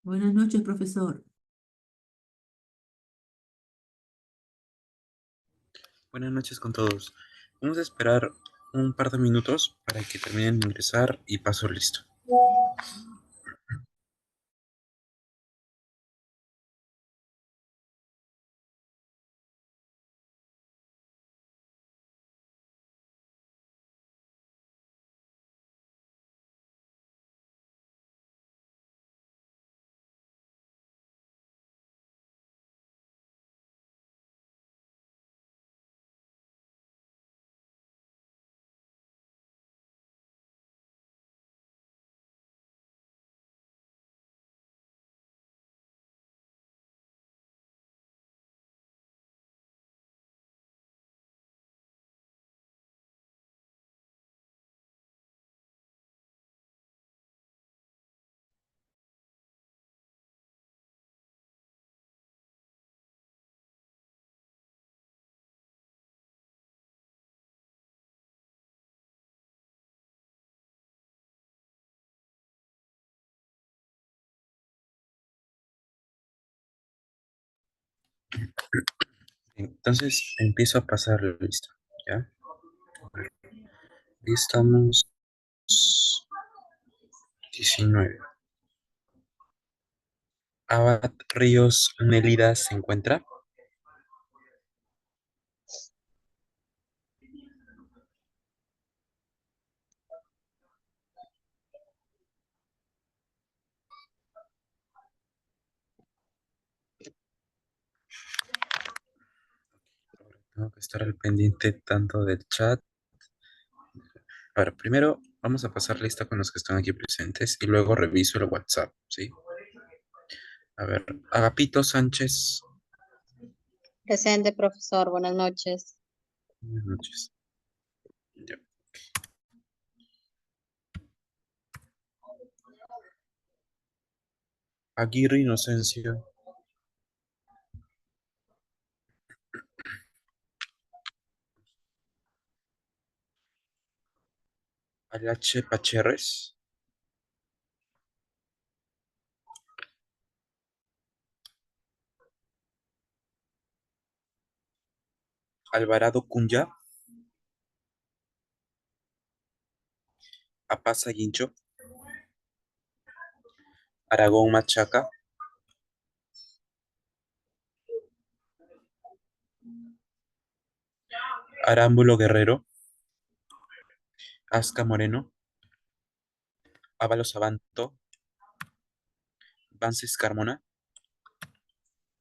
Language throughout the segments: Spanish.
Buenas noches, profesor. Buenas noches con todos. Vamos a esperar un par de minutos para que terminen de ingresar y paso listo. Entonces empiezo a pasar la lista, ¿ya? Ahí estamos 19. Abad Ríos Nélida se encuentra. Tengo que estar al pendiente tanto del chat. Ahora, primero vamos a pasar lista con los que están aquí presentes y luego reviso el WhatsApp, ¿sí? A ver, Agapito Sánchez. Presente, profesor. Buenas noches. Buenas noches. Ya. Aguirre Inocencio. Alache Pacherres. Alvarado Cunya. Apaza Guincho. Aragón Machaca. Arámbulo Guerrero. Asca Moreno. Ábalos Abanto. Vances Carmona.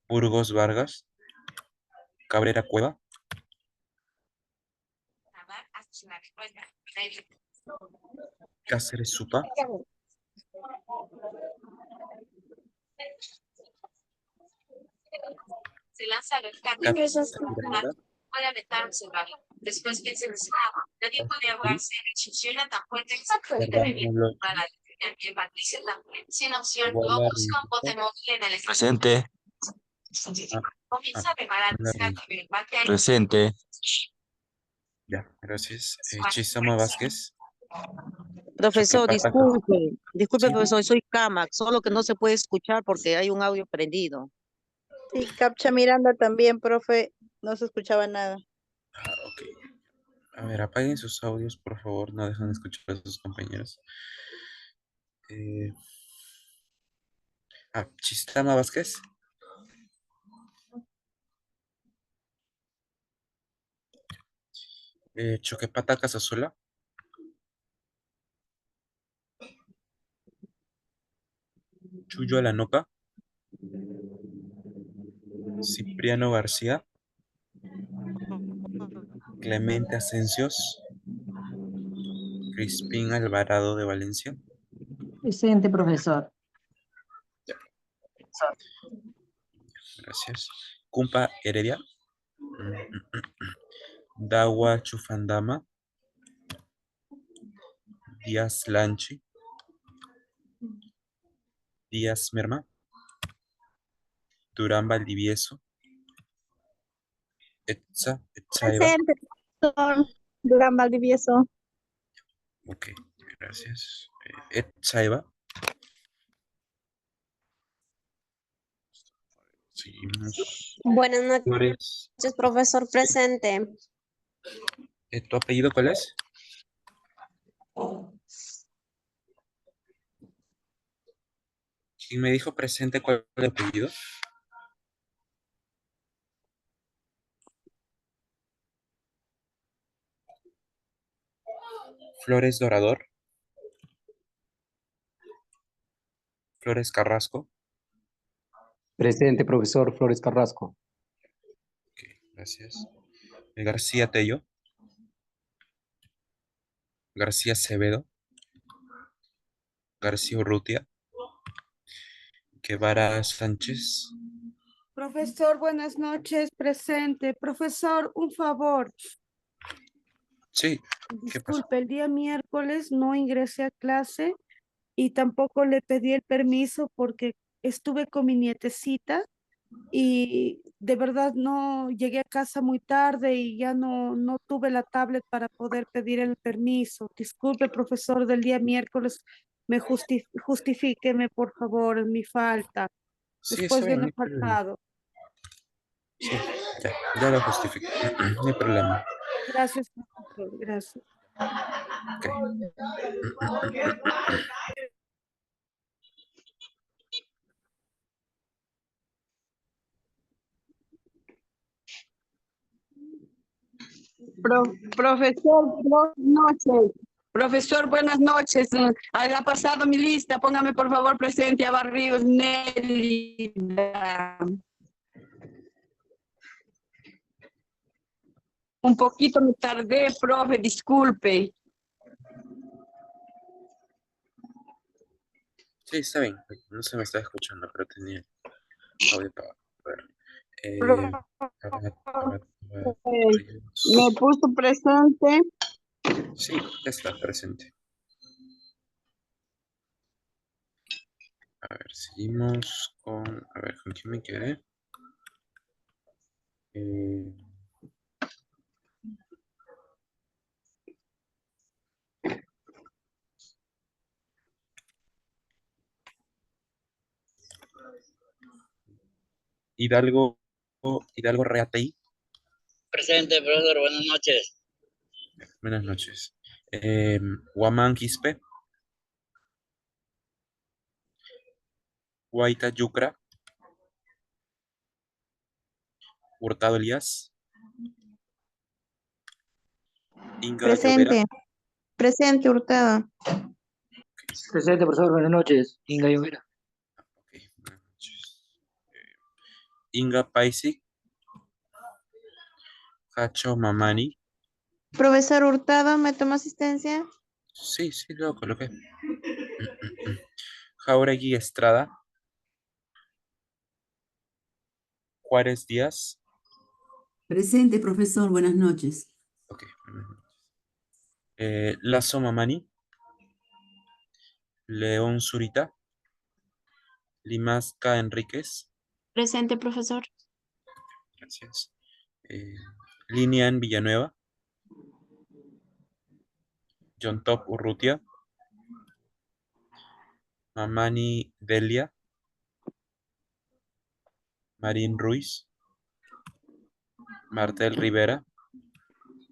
Burgos Vargas. Cabrera Cueva. Cáceres Supa. Se lanza el cambio. Miranda. Puede aventar un cerrado. Después que se desgraba. Nadie puede ahogarse. Funciona tan fuerte que se puede vivir. Para detener que Patricia también. Sin opción, luego busca un bote móvil en el Presente. comienza a preparar el bate. Presente. Ya, gracias. Chisama Vázquez. Profesor, Choquepata. disculpe, Sí. profesor, soy Camac, solo que no se puede escuchar porque hay un audio prendido. Sí, Capcha Miranda también, profe, no se escuchaba nada. Ok. A ver, apaguen sus audios, por favor. No dejan de escuchar a sus compañeros. Chistama Vázquez. Choquepata Casasola. Chuyo Alanoca. Cipriano García. Clemente Ascensios. Crispín Alvarado de Valencia. Presente, profesor. Gracias. Cumpa Heredia. Dawa Chufandama. Díaz Lanchi. Díaz Merma. Durán Valdivieso. Etzaiba. Presente, profesor Durán Valdivieso. Ok, gracias. Etzaiba. Seguimos. Buenas Flores. noches, profesor presente. ¿Tu apellido cuál es? ¿Quién me dijo presente cuál es el apellido? Flores Dorador. Flores Carrasco. Presente, profesor Flores Carrasco. Ok, gracias. García Tello. García Acevedo. García Urrutia. Guevara Sánchez. Profesor, buenas noches, presente. Profesor, un favor. Sí, ¿qué pasó? Disculpe, el día miércoles no ingresé a clase y tampoco le pedí el permiso porque estuve con mi nietecita y de verdad no llegué a casa muy tarde y ya no tuve la tablet para poder pedir el permiso. Disculpe, profesor, del día miércoles, justifíqueme, por favor, mi falta, Sí, está después de bien, no no hay problema. faltado. Sí, ya lo justifico. No hay problema. Gracias, profesor, gracias. Ok. Profesor, buenas noches. Profesor, buenas noches. Ha pasado mi lista. Póngame por favor presente a Barrios Nélida. Un poquito me tardé, profe, disculpe. Sí, está bien. No se me está escuchando, pero tenía audio para ver. Me puso presente. Sí, ya está presente. A ver, seguimos con... A ver, ¿con quién me quedé? Hidalgo Reatey. Presente, profesor, buenas noches. Buenas noches. Guamán Quispe. Guaita Yucra. Hurtado Elías. Inga Llovera. Presente, Hurtado. Presente, profesor, buenas noches. Inga Llovera. Ok, buenas noches. Inga Paisi. Hacho Mamani. Profesor Hurtado, ¿me toma asistencia? Sí, lo coloqué. Jauregui Estrada. Juárez Díaz. Presente, profesor, buenas noches. Ok, buenas noches. Lazo Mamani. León Zurita. Limasca Enríquez. Presente, profesor. Gracias. Linian Villanueva. John Top Urrutia. Mamani Delia. Marín Ruiz. Martel Rivera.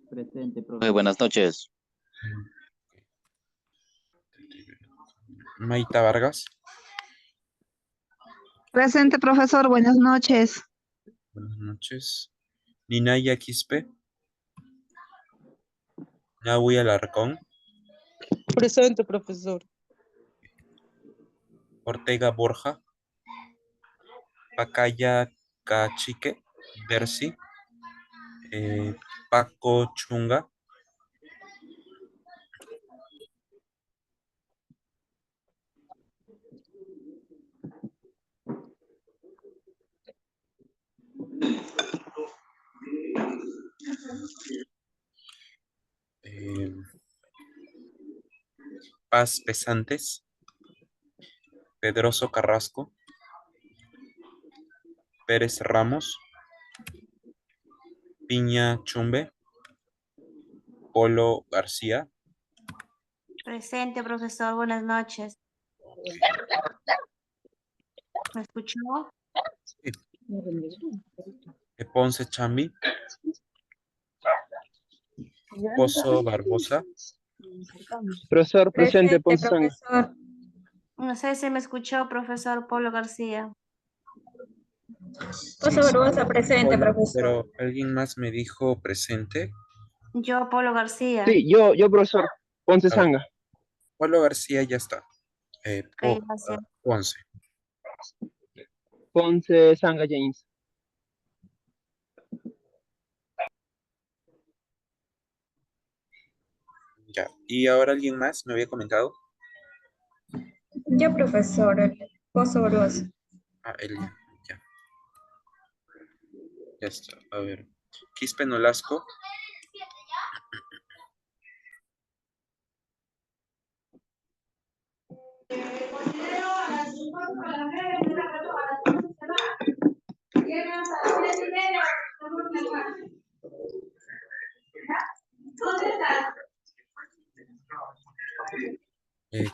Presente, profe, buenas noches. Maita Vargas. Presente, profesor, buenas noches. Buenas noches. Ninaya Quispe. Nahui Alarcón. Presente, profesor. Ortega Borja. Pacaya Cachique. Bercy. Paco Chunga. Paz Pesantes. Pedroso Carrasco. Pérez Ramos. Piña Chumbe. Polo García. Presente, profesor. Buenas noches. ¿Me escuchó? Sí, Ponce Chambi, Pozo Barbosa, Profesor, presente, Presente, Ponce Sanga. profesor. No sé si me escuchó, profesor Pablo García. sí, Barbosa, presente, Polo, profesor. pero alguien más me dijo presente. Yo, Pablo García. Sí, yo, profesor, Ponce A ver, Sanga. Polo García ya está. Ok, gracias. Ponce. Ponce Sanga James. Ya. ¿Y ahora alguien más me había comentado? Yo, profesor, Pozo Barbosa. Elia. Ya. Ya está. A ver. Quispe Nolasco.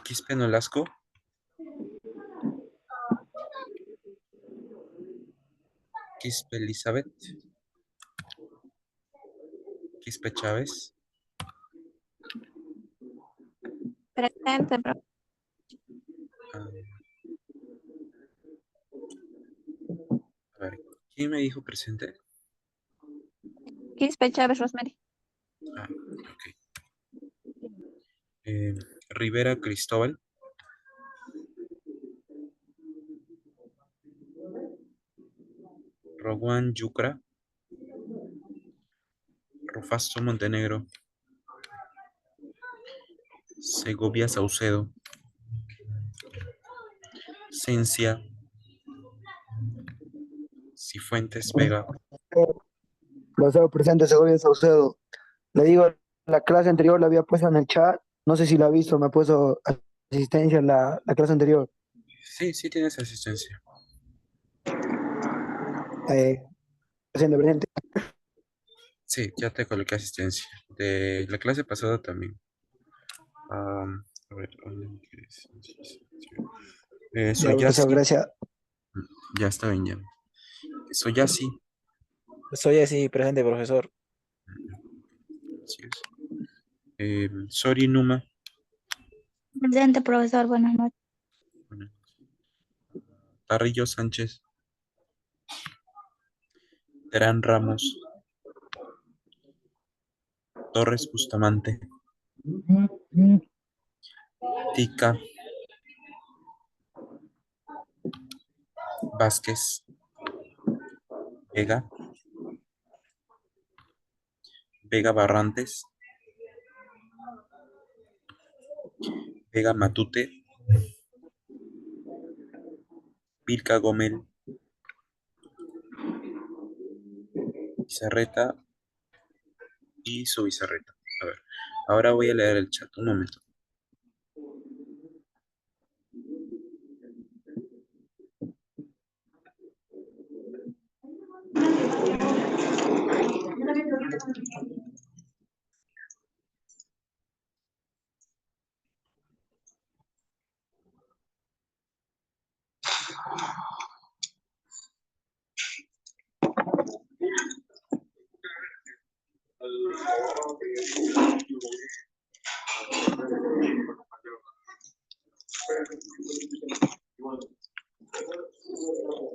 Quispe Nolasco. Quispe Elizabeth. Quispe Chávez. Presente, A ver. ¿Quién me dijo presente? Quispe Chávez Rosemary. Ok. Rivera Cristóbal. Rowan Yucra. Rufasto Montenegro. Segovia Saucedo. Cencia. Cifuentes Vega. Profesor presente, Segovia Saucedo. Le digo, la clase anterior la había puesto en el chat. No sé si la ha visto, me ha puesto asistencia en la clase anterior. Sí, sí tienes asistencia. Presente. Sí, ya te coloqué asistencia. De la clase pasada también. A ver, Ya, soy profesor, Yassi. gracias. Ya está bien, ya. Soy Yassi. Soy así, presente, profesor. Así es. Sori Numa. Presente, profesor. Buenas noches. Tarrillo Sánchez. Terán Ramos. Torres Bustamante. Tica. Vázquez. Vega. Vega Barrantes. Vega Matute. Vilca Gomel. Bizarreta y su Bizarreta. A ver, ahora voy a leer el chat. Un momento.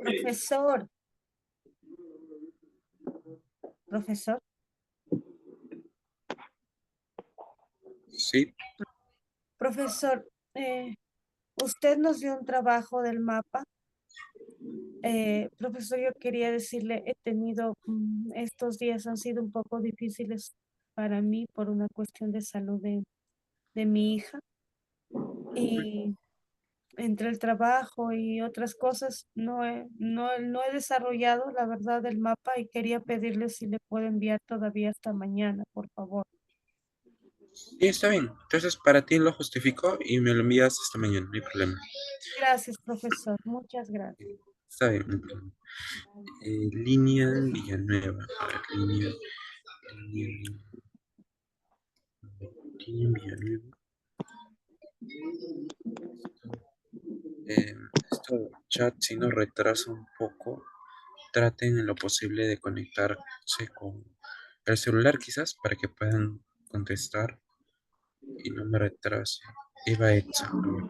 Profesor. Profesor. Sí. Profesor, usted nos dio un trabajo del mapa. Profesor, yo quería decirle, he tenido, estos días han sido un poco difíciles para mí por una cuestión de salud de mi hija. Y entre el trabajo y otras cosas, no he desarrollado la verdad del mapa y quería pedirle si le puedo enviar todavía hasta mañana, por favor. Sí, está bien. Entonces, para ti lo justifico y me lo envías esta mañana. No hay problema. Gracias, profesor. Muchas gracias. Está bien. No hay problema. Línea Villanueva. A ver, línea Villanueva. Esto chat, si nos retrasa un poco. traten en lo posible de conectarse con el celular quizás para que puedan contestar y no me retrase. Eva Etza, a ver.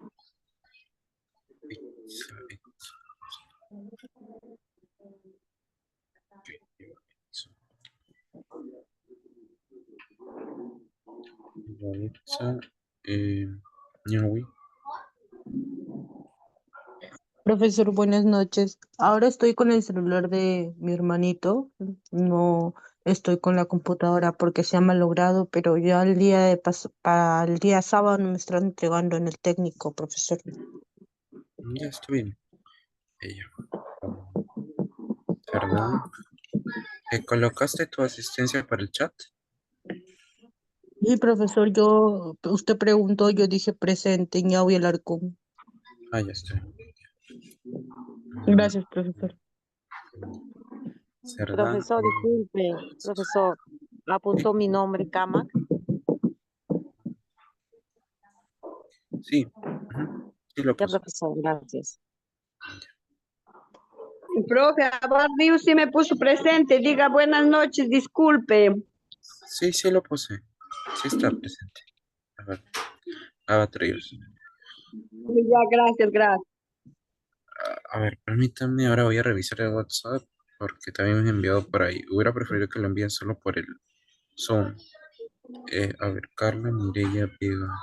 Etza, Etza. Ok, Eva Etza. Eva Etza, Ñahui. Profesor, buenas noches. Ahora estoy con el celular de mi hermanito. No estoy con la computadora porque se ha malogrado, pero ya para el día sábado me están entregando en el técnico, profesor. Ya está bien. Ella. ¿Verdad? ¿Colocaste tu asistencia para el chat? Y profesor, usted preguntó, yo dije presente, Ñaui Alarcón. Ah, ya está. Gracias, profesor. Cerdán. Profesor, disculpe, profesor, apuntó mi nombre, Cama. Sí. Ujú. Sí lo Ya, puse. profesor, gracias. Profe, Abad Ríos sí me puso presente. Diga buenas noches, disculpe. Sí, sí lo puse. Sí está presente. A ver. Abatrios. Ya, gracias, gracias. A ver, permítame, ahora voy a revisar el WhatsApp porque también me han enviado por ahí. Hubiera preferido que lo envíen solo por el Zoom. A ver, Carla Mireya Vega.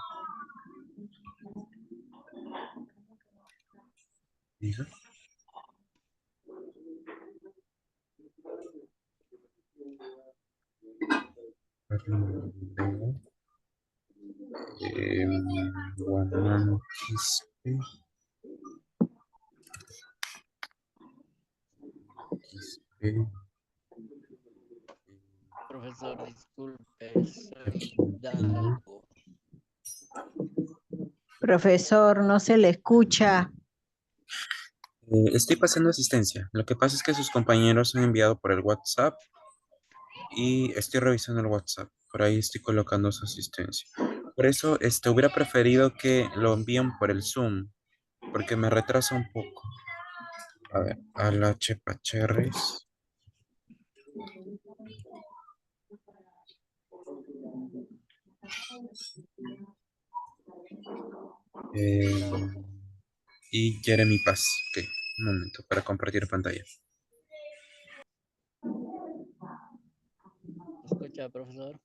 Diga. Carla Mireya Vega. Guanano Quispe. Quispe. Profesor, disculpe, soy Aquino. Hidalgo. Profesor, no se le escucha. Estoy pasando asistencia. Lo que pasa es que sus compañeros han enviado por el WhatsApp y estoy revisando el WhatsApp. Por ahí estoy colocando su asistencia. Por eso, hubiera preferido que lo envíen por el Zoom, porque me retrasa un poco. A ver, a la Chepa Cherries. Y Jeremy Paz. Ok, un momento para compartir pantalla. ¿Escucha, profesor?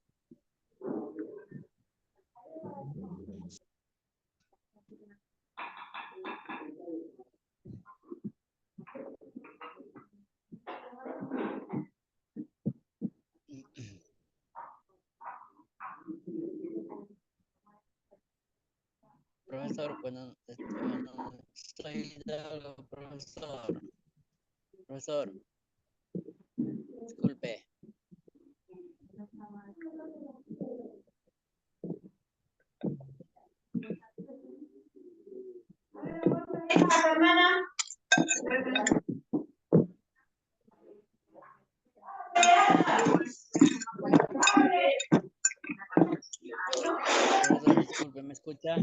Profesor, bueno, soy Hidalgo, profesor. Profesor, disculpe. Profesor, disculpe, ¿me escucha?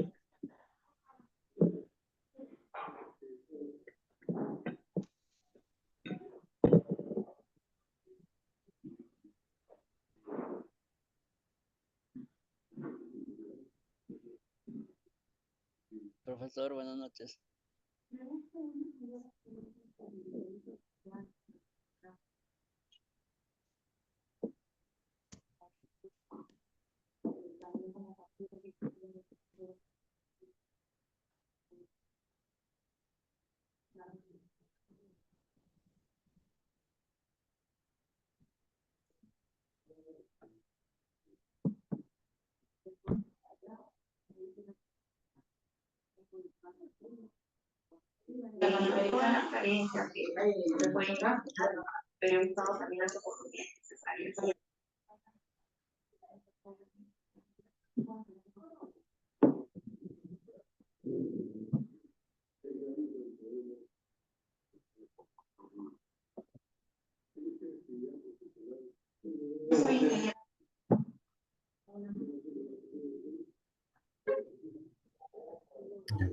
Profesor, buenas noches.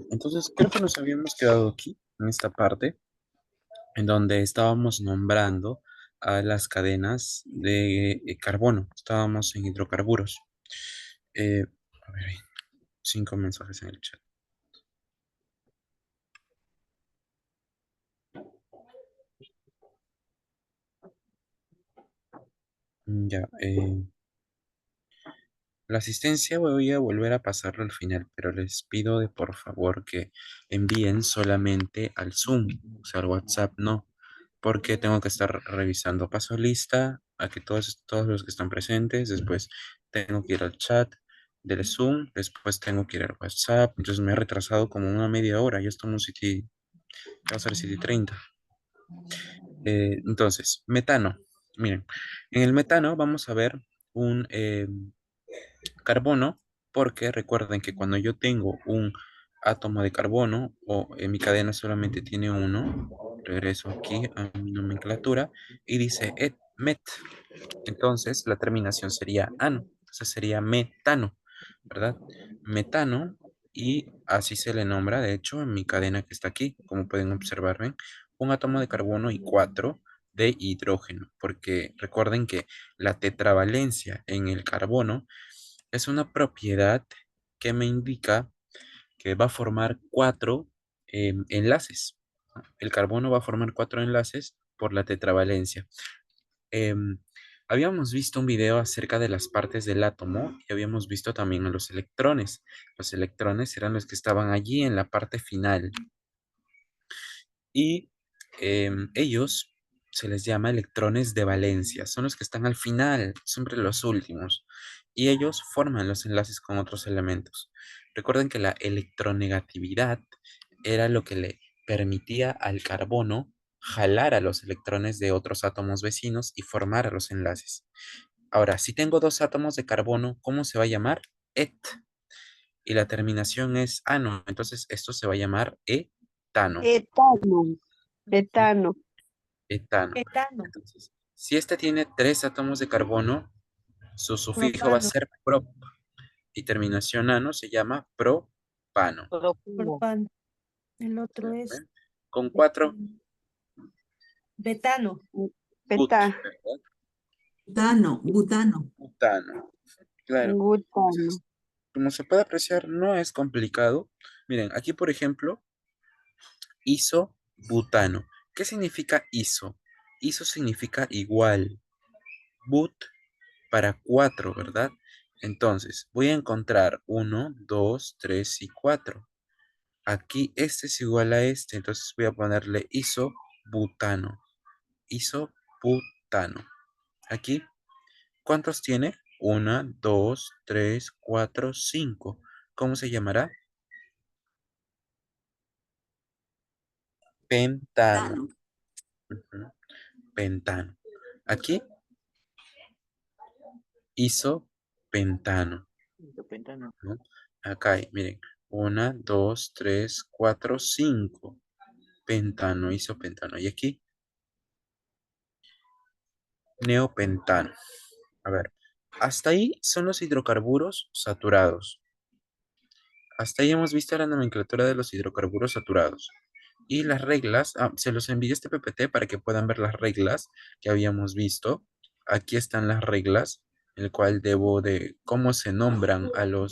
Entonces, creo que nos habíamos quedado aquí, en esta parte. en donde estábamos nombrando a las cadenas de carbono. Estábamos en hidrocarburos. Eh, a ver, hay 5 mensajes en el chat. Ya, la asistencia voy a volver a pasarlo al final, pero les pido de por favor que envíen solamente al Zoom, o sea, al WhatsApp no, porque tengo que estar revisando paso lista a que todos los que están presentes, después tengo que ir al chat del Zoom, después tengo que ir al WhatsApp, entonces me he retrasado como una media hora, ya estamos va a ser 7:30. Entonces, metano, miren, en el metano vamos a ver un carbono, porque recuerden que cuando yo tengo un átomo de carbono o en mi cadena solamente tiene uno, regreso aquí a mi nomenclatura y dice met. Entonces la terminación sería ano, entonces sería metano, ¿verdad? Metano, y así se le nombra, de hecho, en mi cadena que está aquí, como pueden observar, ¿ven? Un átomo de carbono y 4 de hidrógeno, porque recuerden que la tetravalencia en el carbono es una propiedad que me indica que va a formar 4 enlaces, ¿no? El carbono va a formar 4 enlaces por la tetravalencia. Em, Habíamos visto un video acerca de las partes del átomo y habíamos visto también a los electrones. Los electrones eran los que estaban allí en la parte final. Y ellos se les llama electrones de valencia. Son los que están al final, siempre los últimos. Y ellos forman los enlaces con otros elementos. Recuerden que la electronegatividad era lo que le permitía al carbono jalar a los electrones de otros átomos vecinos y formar los enlaces. Ahora, si tengo dos átomos de carbono, ¿cómo se va a llamar? Et. Y la terminación es ano. Entonces, esto se va a llamar etano. Etano. Etano. Etano. Etano. Entonces, si este tiene 3 átomos de carbono, su sufijo va a Propano. ser prop. Y terminación ano se llama propano. Propano. El otro es Con 4, betano. but, Beta. ¿verdad? Butano, butano. Butano. Claro. Butano. Entonces, como se puede apreciar, no es complicado. Miren, aquí por ejemplo, isobutano. ¿Qué significa iso? Iso significa igual. But para 4, ¿verdad? Entonces, voy a encontrar 1, 2, 3 y 4. Aquí este es igual a este, entonces voy a ponerle isobutano. Isobutano. Aquí, ¿cuántos tiene? 1, 2, 3, 4, 5. ¿Cómo se llamará? Pentano. Ujú, pentano. Aquí, isopentano. ¿No? Acá hay, miren, 1, 2, 3, 4, 5. Pentano, isopentano. Y aquí, neopentano. A ver, hasta ahí son los hidrocarburos saturados. Hasta ahí hemos visto la nomenclatura de los hidrocarburos saturados. Y las reglas, se los envié este PPT para que puedan ver las reglas que habíamos visto. Aquí están las reglas, el cual debo de cómo se nombran a la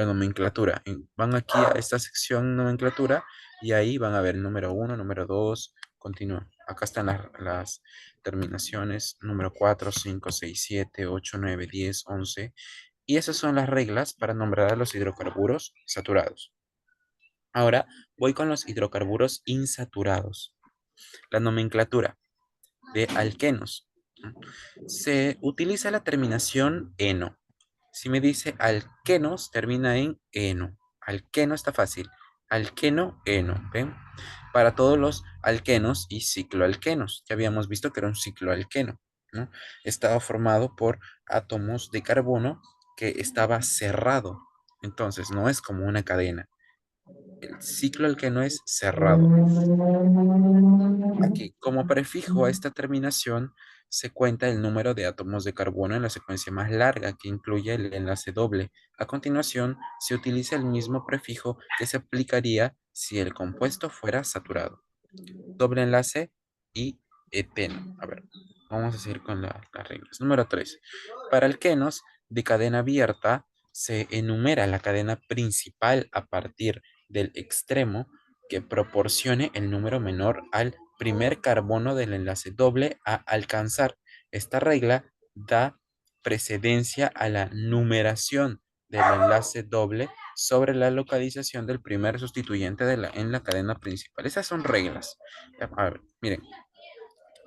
nomenclatura. Van aquí a esta sección nomenclatura y ahí van a ver número 1, número 2, continúa. Acá están las terminaciones, número 4, 5, 6, 7, 8, 9, 10, 11. Y esas son las reglas para nombrar a los hidrocarburos saturados. Ahora voy con los hidrocarburos insaturados. La nomenclatura de alquenos. Se utiliza la terminación eno. Si me dice alquenos, termina en eno. Alqueno está fácil. Alqueno, eno. ¿Ven? Para todos los alquenos y cicloalquenos. Ya habíamos visto que era un cicloalqueno, ¿no? Estaba formado por átomos de carbono que estaba cerrado. Entonces, no es como una cadena. El cicloalqueno es cerrado. Aquí, como prefijo a esta terminación, se cuenta el número de átomos de carbono en la secuencia más larga, que incluye el enlace doble. A continuación, se utiliza el mismo prefijo que se aplicaría si el compuesto fuera saturado. Doble enlace, y eteno. A ver, vamos a seguir con las reglas. Número 3. Para alquenos de cadena abierta se enumera la cadena principal a partir del extremo que proporcione el número menor al primer carbono del enlace doble a alcanzar. Esta regla da precedencia a la numeración del enlace doble sobre la localización del primer sustituyente en la cadena principal. Esas son reglas. A ver, miren,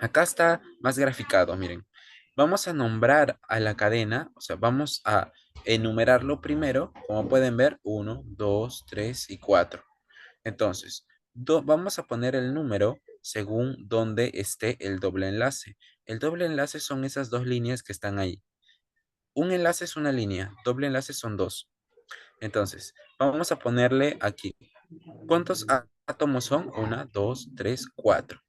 acá está más graficado, miren. Vamos a nombrar a la cadena, o sea, vamos a enumerarlo primero, como pueden ver, 1, 2, 3 y 4. Entonces, vamos a poner el número según donde esté el doble enlace. El doble enlace son esas dos líneas que están ahí. Un enlace es una línea, doble enlace son dos. Entonces, vamos a ponerle aquí. ¿Cuántos átomos son? 1, 2, 3, 4.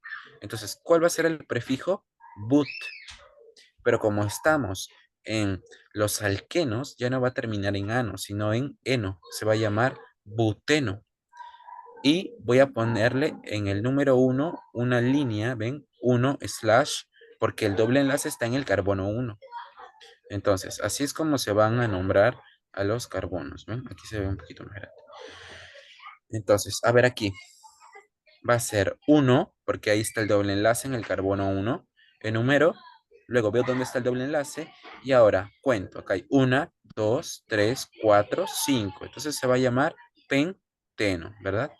Entonces, ¿cuál va a ser el prefijo? But. Pero como estamos en los alquenos, ya no va a terminar en ano, sino en eno. Se va a llamar buteno. Y voy a ponerle en el número 1 una línea, ¿ven? 1 slash, porque el doble enlace está en el carbono 1. Entonces, así es como se van a nombrar a los carbonos, ¿ven? Aquí se ve un poquito más grande. Entonces, a ver aquí. Va a ser 1, porque ahí está el doble enlace en el carbono 1. Enumero, luego veo dónde está el doble enlace y ahora cuento. Acá hay 1, 2, 3, 4, 5. Entonces se va a llamar penteno, ¿verdad?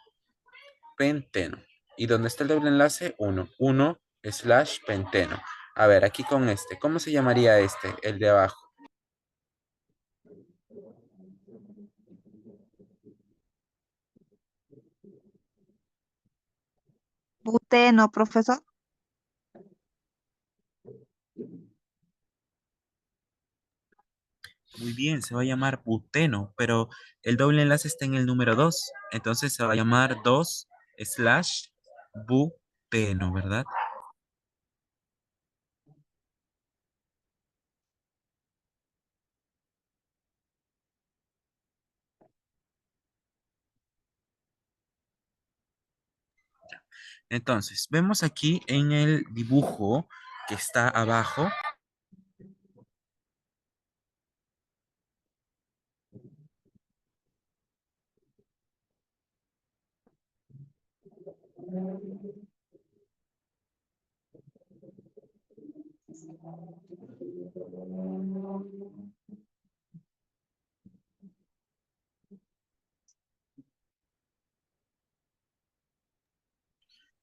Penteno. ¿Y dónde está el doble enlace? 1. 1 slash penteno. A ver, aquí con este. ¿Cómo se llamaría este? El de abajo. Buteno, profesor. Muy bien, se va a llamar buteno, pero el doble enlace está en el número 2. Entonces se va a llamar 2 slash buteno, ¿verdad? Entonces, vemos aquí en el dibujo que está abajo.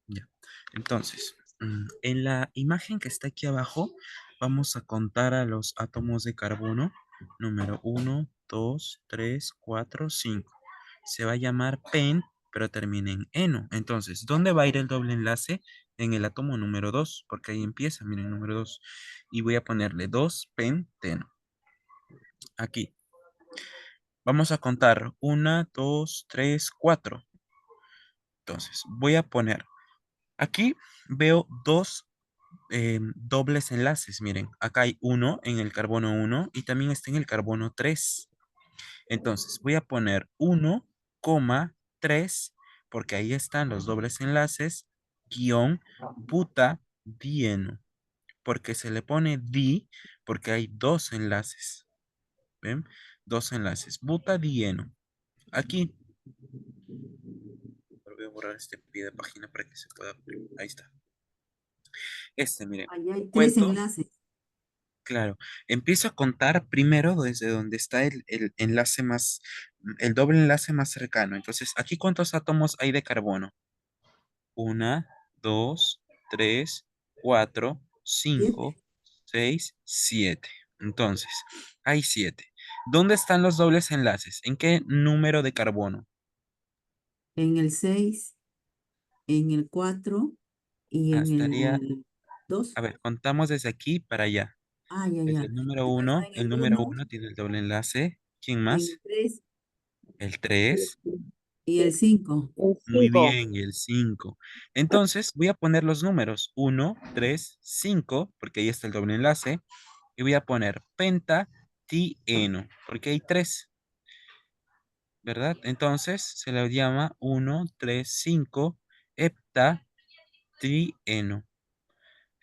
Ya. Entonces, en la imagen que está aquí abajo, vamos a contar a los átomos de carbono. Número 1, 2, 3, 4, 5. Se va a llamar pen, pero termina en eno. Entonces, ¿dónde va a ir el doble enlace? En el átomo número 2, porque ahí empieza, miren, número 2. Y voy a ponerle 2 penteno. Aquí. Vamos a contar 1, 2, 3, 4. Entonces, voy a poner, aquí veo dos dobles enlaces. Miren, acá hay uno en el carbono 1 y también está en el carbono 3. Entonces, voy a poner 1, 3, porque ahí están los dobles enlaces, guión, butadieno. Porque se le pone di, porque hay dos enlaces. ¿Ven? Dos enlaces. Butadieno. Aquí. Voy a borrar este pie de página para que se pueda ver. Ahí está. Miren. Ahí hay 3 Cuento. enlaces. Claro. Empiezo a contar primero desde donde está el enlace más, el doble enlace más cercano. Entonces, ¿aquí cuántos átomos hay de carbono? 1, 2, 3, 4, 5, 6, 7. Entonces, hay 7. ¿Dónde están los dobles enlaces? ¿En qué número de carbono? En el 6, en el 4 y en Estaría, el 2. a ver, contamos desde aquí para allá. Ah, ya, Desde ya. el número Bueno, 1, en el el número 1, 1 tiene el doble enlace. ¿Quién en más? el 3 El 3. y el 5. Muy bien, el 5. Entonces, voy a poner los números 1, 3, 5, porque ahí está el doble enlace. Y voy a poner pentatieno, porque hay 3, ¿verdad? Entonces, se le llama 1, 3, 5, heptatieno.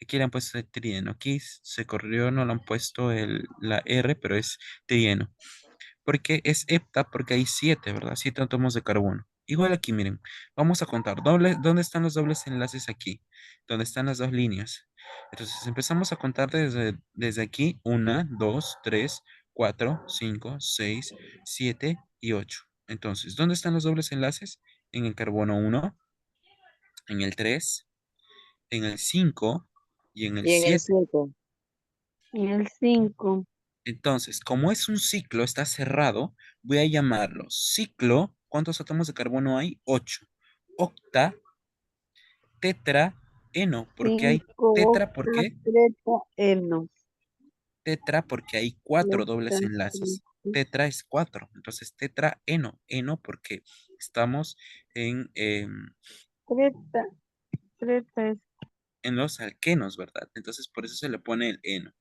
Aquí le han puesto el trieno. Aquí se corrió, no le han puesto la R, pero es trieno. Porque es hepta, porque hay 7, ¿verdad? 7 átomos de carbono. Igual aquí, miren, vamos a contar. ¿Dónde están los dobles enlaces aquí? ¿Dónde están las dos líneas? Entonces empezamos a contar desde aquí. 1, 2, 3, 4, 5, 6, 7 y 8. Entonces, ¿dónde están los dobles enlaces? En el carbono 1, en el 3, en el 5 y en el Y en el 7. 5. En el 5. Entonces, como es un ciclo, está cerrado, voy a llamarlo ciclo. ¿Cuántos átomos de carbono hay? 8. Octa, tetra, eno. ¿Por qué hay 5, tetra? ¿Por qué? treta, eno. Tetra porque hay 4 dobles Treta, enlaces. Tetra es 4. Entonces, tetra, eno. Eno porque estamos Treta. Treta es. en los alquenos, ¿verdad? Entonces, por eso se le pone el eno.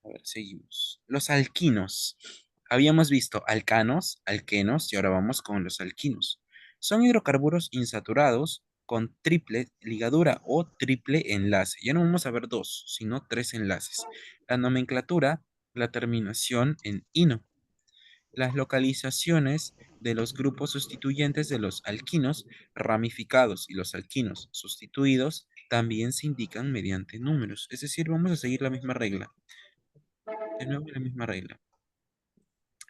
A ver, seguimos. Los alquinos. Habíamos visto alcanos, alquenos y ahora vamos con los alquinos. Son hidrocarburos insaturados con triple ligadura o triple enlace. Ya no vamos a ver 2, sino 3 enlaces. La nomenclatura, la terminación en ino. Las localizaciones de los grupos sustituyentes de los alquinos ramificados y los alquinos sustituidos también se indican mediante números. Es decir, vamos a seguir la misma regla. De nuevo la misma regla.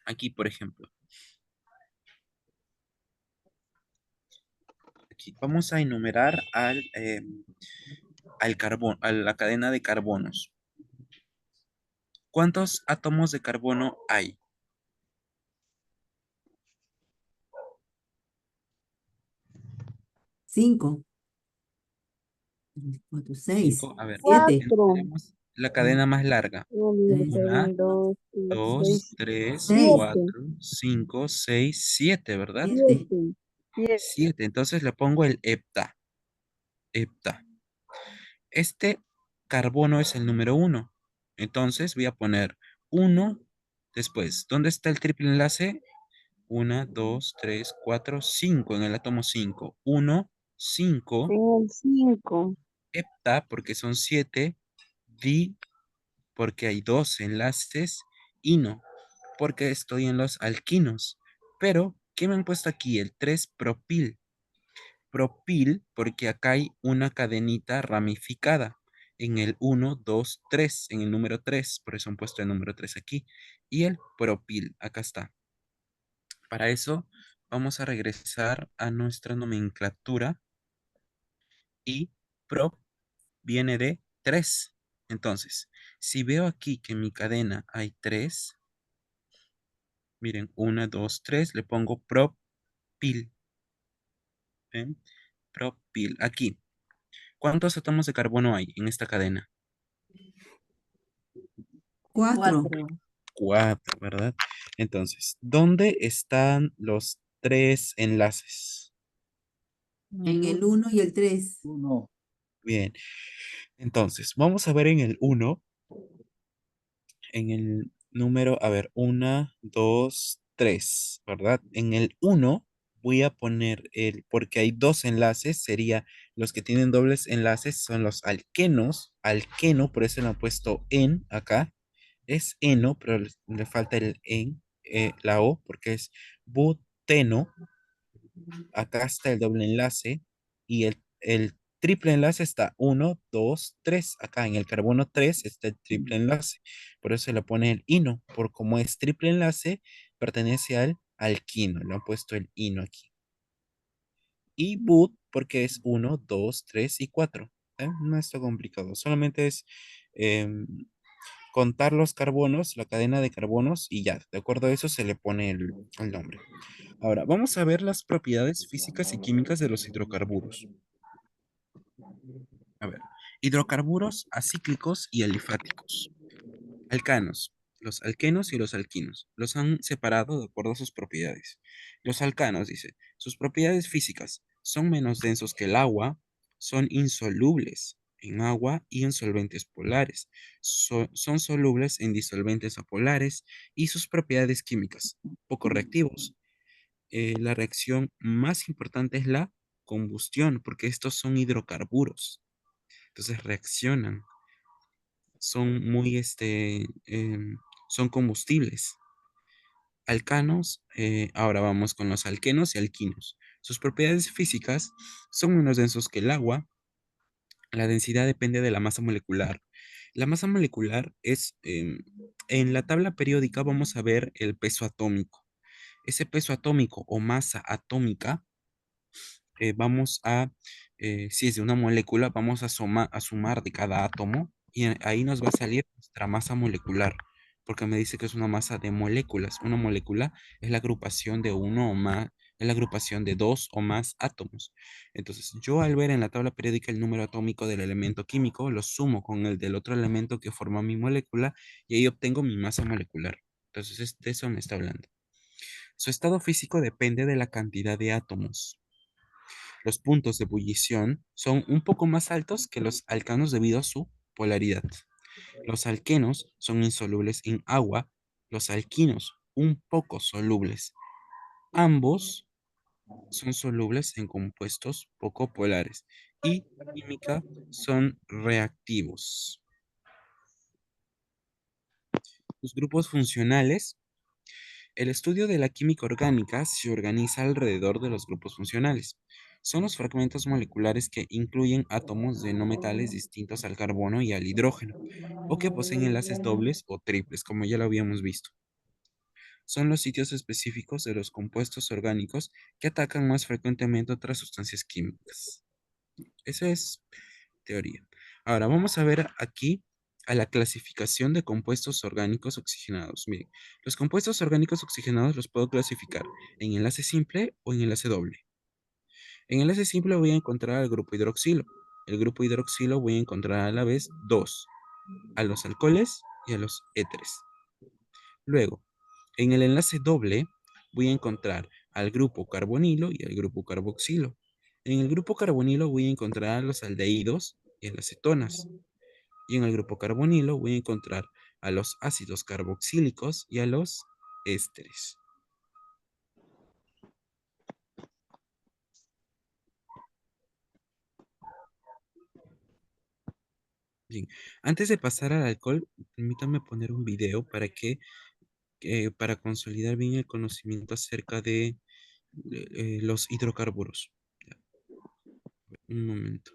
Aquí, por ejemplo. Aquí vamos a enumerar al carbón, a la cadena de carbonos. ¿Cuántos átomos de carbono hay? 5, 4, 6, 5. A ver, 7, enumeremos la cadena más larga. 3, 1, 2, 2, 3, 7. 4, 5, 6, 7, ¿verdad? 7. 7. Entonces le pongo el hepta. Hepta. Este carbono es el número 1. Entonces voy a poner 1 después. ¿Dónde está el triple enlace? 1, 2, 3, 4, 5 en el átomo 5. 1, 5, En el 5. hepta porque son 7, di porque hay 2 enlaces, ino porque estoy en los alquinos. Pero, ¿qué me han puesto aquí? El 3 propil. Propil porque acá hay una cadenita ramificada en el 1, 2, 3, en el número 3, por eso han puesto el número 3 aquí. Y el propil, acá está. Para eso vamos a regresar a nuestra nomenclatura y prop viene de 3. Entonces, si veo aquí que en mi cadena hay 3, miren, 1, 2, 3, le pongo propil. ¿Ven? Propil. Aquí, ¿cuántos átomos de carbono hay en esta cadena? 4. 4, ¿verdad? Entonces, ¿dónde están los 3 enlaces? En el 1 y el 3. 1. Bien. Entonces, vamos a ver en el 1, en el número, a ver, 1, 2, 3, ¿verdad? En el 1 voy a poner porque hay 2 enlaces, sería los que tienen dobles enlaces, son los alquenos, alqueno, por eso le han puesto en acá, es eno, pero le falta el en, la O, porque es buteno. Acá está el doble enlace y el triple enlace está 1, 2, 3. Acá en el carbono 3 está el triple enlace. Por eso se le pone el ino. Por como es triple enlace, pertenece al alquino. Le han puesto el ino aquí. Y but porque es 1, 2, 3 y 4. No está complicado. Solamente es contar los carbonos, la cadena de carbonos y ya. De acuerdo a eso se le pone el nombre. Ahora, vamos a ver las propiedades físicas y químicas de los hidrocarburos. A ver, hidrocarburos acíclicos y alifáticos. Alcanos. Los alquenos y los alquinos. Los han separado de acuerdo a sus propiedades. Los alcanos, dice, sus propiedades físicas son menos densos que el agua, son insolubles en agua y en solventes polares. Son solubles en disolventes apolares y sus propiedades químicas, poco reactivos. La reacción más importante es la combustión, porque estos son hidrocarburos. Entonces reaccionan. Son muy, son combustibles. Alcanos, ahora vamos con los alquenos y alquinos. Sus propiedades físicas son menos densos que el agua. La densidad depende de la masa molecular. La masa molecular es, en la tabla periódica vamos a ver el peso atómico. Ese peso atómico o masa atómica, si es de una molécula, vamos a sumar de cada átomo y ahí nos va a salir nuestra masa molecular, porque me dice que es una masa de moléculas. Una molécula es la agrupación de uno o más, es la agrupación de dos o más átomos. Entonces, yo al ver en la tabla periódica el número atómico del elemento químico, lo sumo con el del otro elemento que forma mi molécula y ahí obtengo mi masa molecular. Entonces, de eso me está hablando. Su estado físico depende de la cantidad de átomos. Los puntos de ebullición son un poco más altos que los alcanos debido a su polaridad. Los alquenos son insolubles en agua, los alquinos un poco solubles. Ambos son solubles en compuestos poco polares y química son reactivos. Los grupos funcionales. El estudio de la química orgánica se organiza alrededor de los grupos funcionales. Son los fragmentos moleculares que incluyen átomos de no metales distintos al carbono y al hidrógeno, o que poseen enlaces dobles o triples, como ya lo habíamos visto. Son los sitios específicos de los compuestos orgánicos que atacan más frecuentemente otras sustancias químicas. Esa es teoría. Ahora vamos a ver aquí a la clasificación de compuestos orgánicos oxigenados. Miren, los compuestos orgánicos oxigenados los puedo clasificar en enlace simple o en enlace doble. En enlace simple voy a encontrar al grupo hidroxilo. El grupo hidroxilo voy a encontrar a la vez dos, a los alcoholes y a los éteres. Luego, en el enlace doble voy a encontrar al grupo carbonilo y al grupo carboxilo. En el grupo carbonilo voy a encontrar a los aldehídos y a las cetonas. Y en el grupo carbonilo voy a encontrar a los ácidos carboxílicos y a los ésteres. Bien, antes de pasar al alcohol, permítanme poner un video para consolidar bien el conocimiento acerca de los hidrocarburos. Ya, un momento.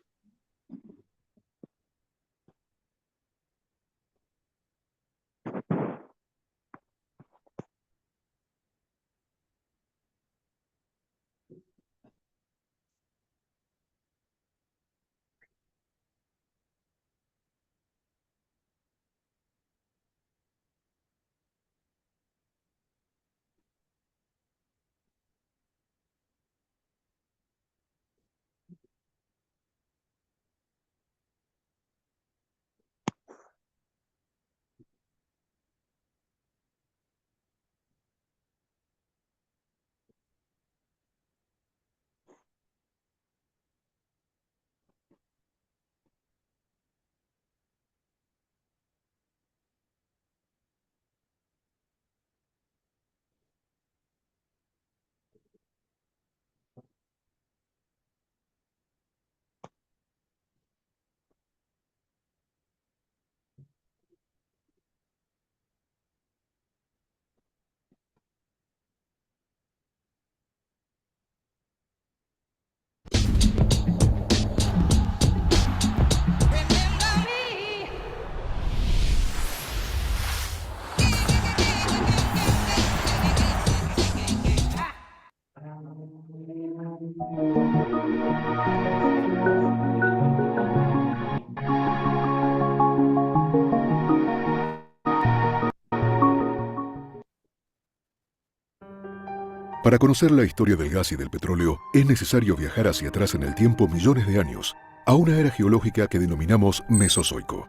Para conocer la historia del gas y del petróleo, es necesario viajar hacia atrás en el tiempo millones de años, a una era geológica que denominamos Mesozoico.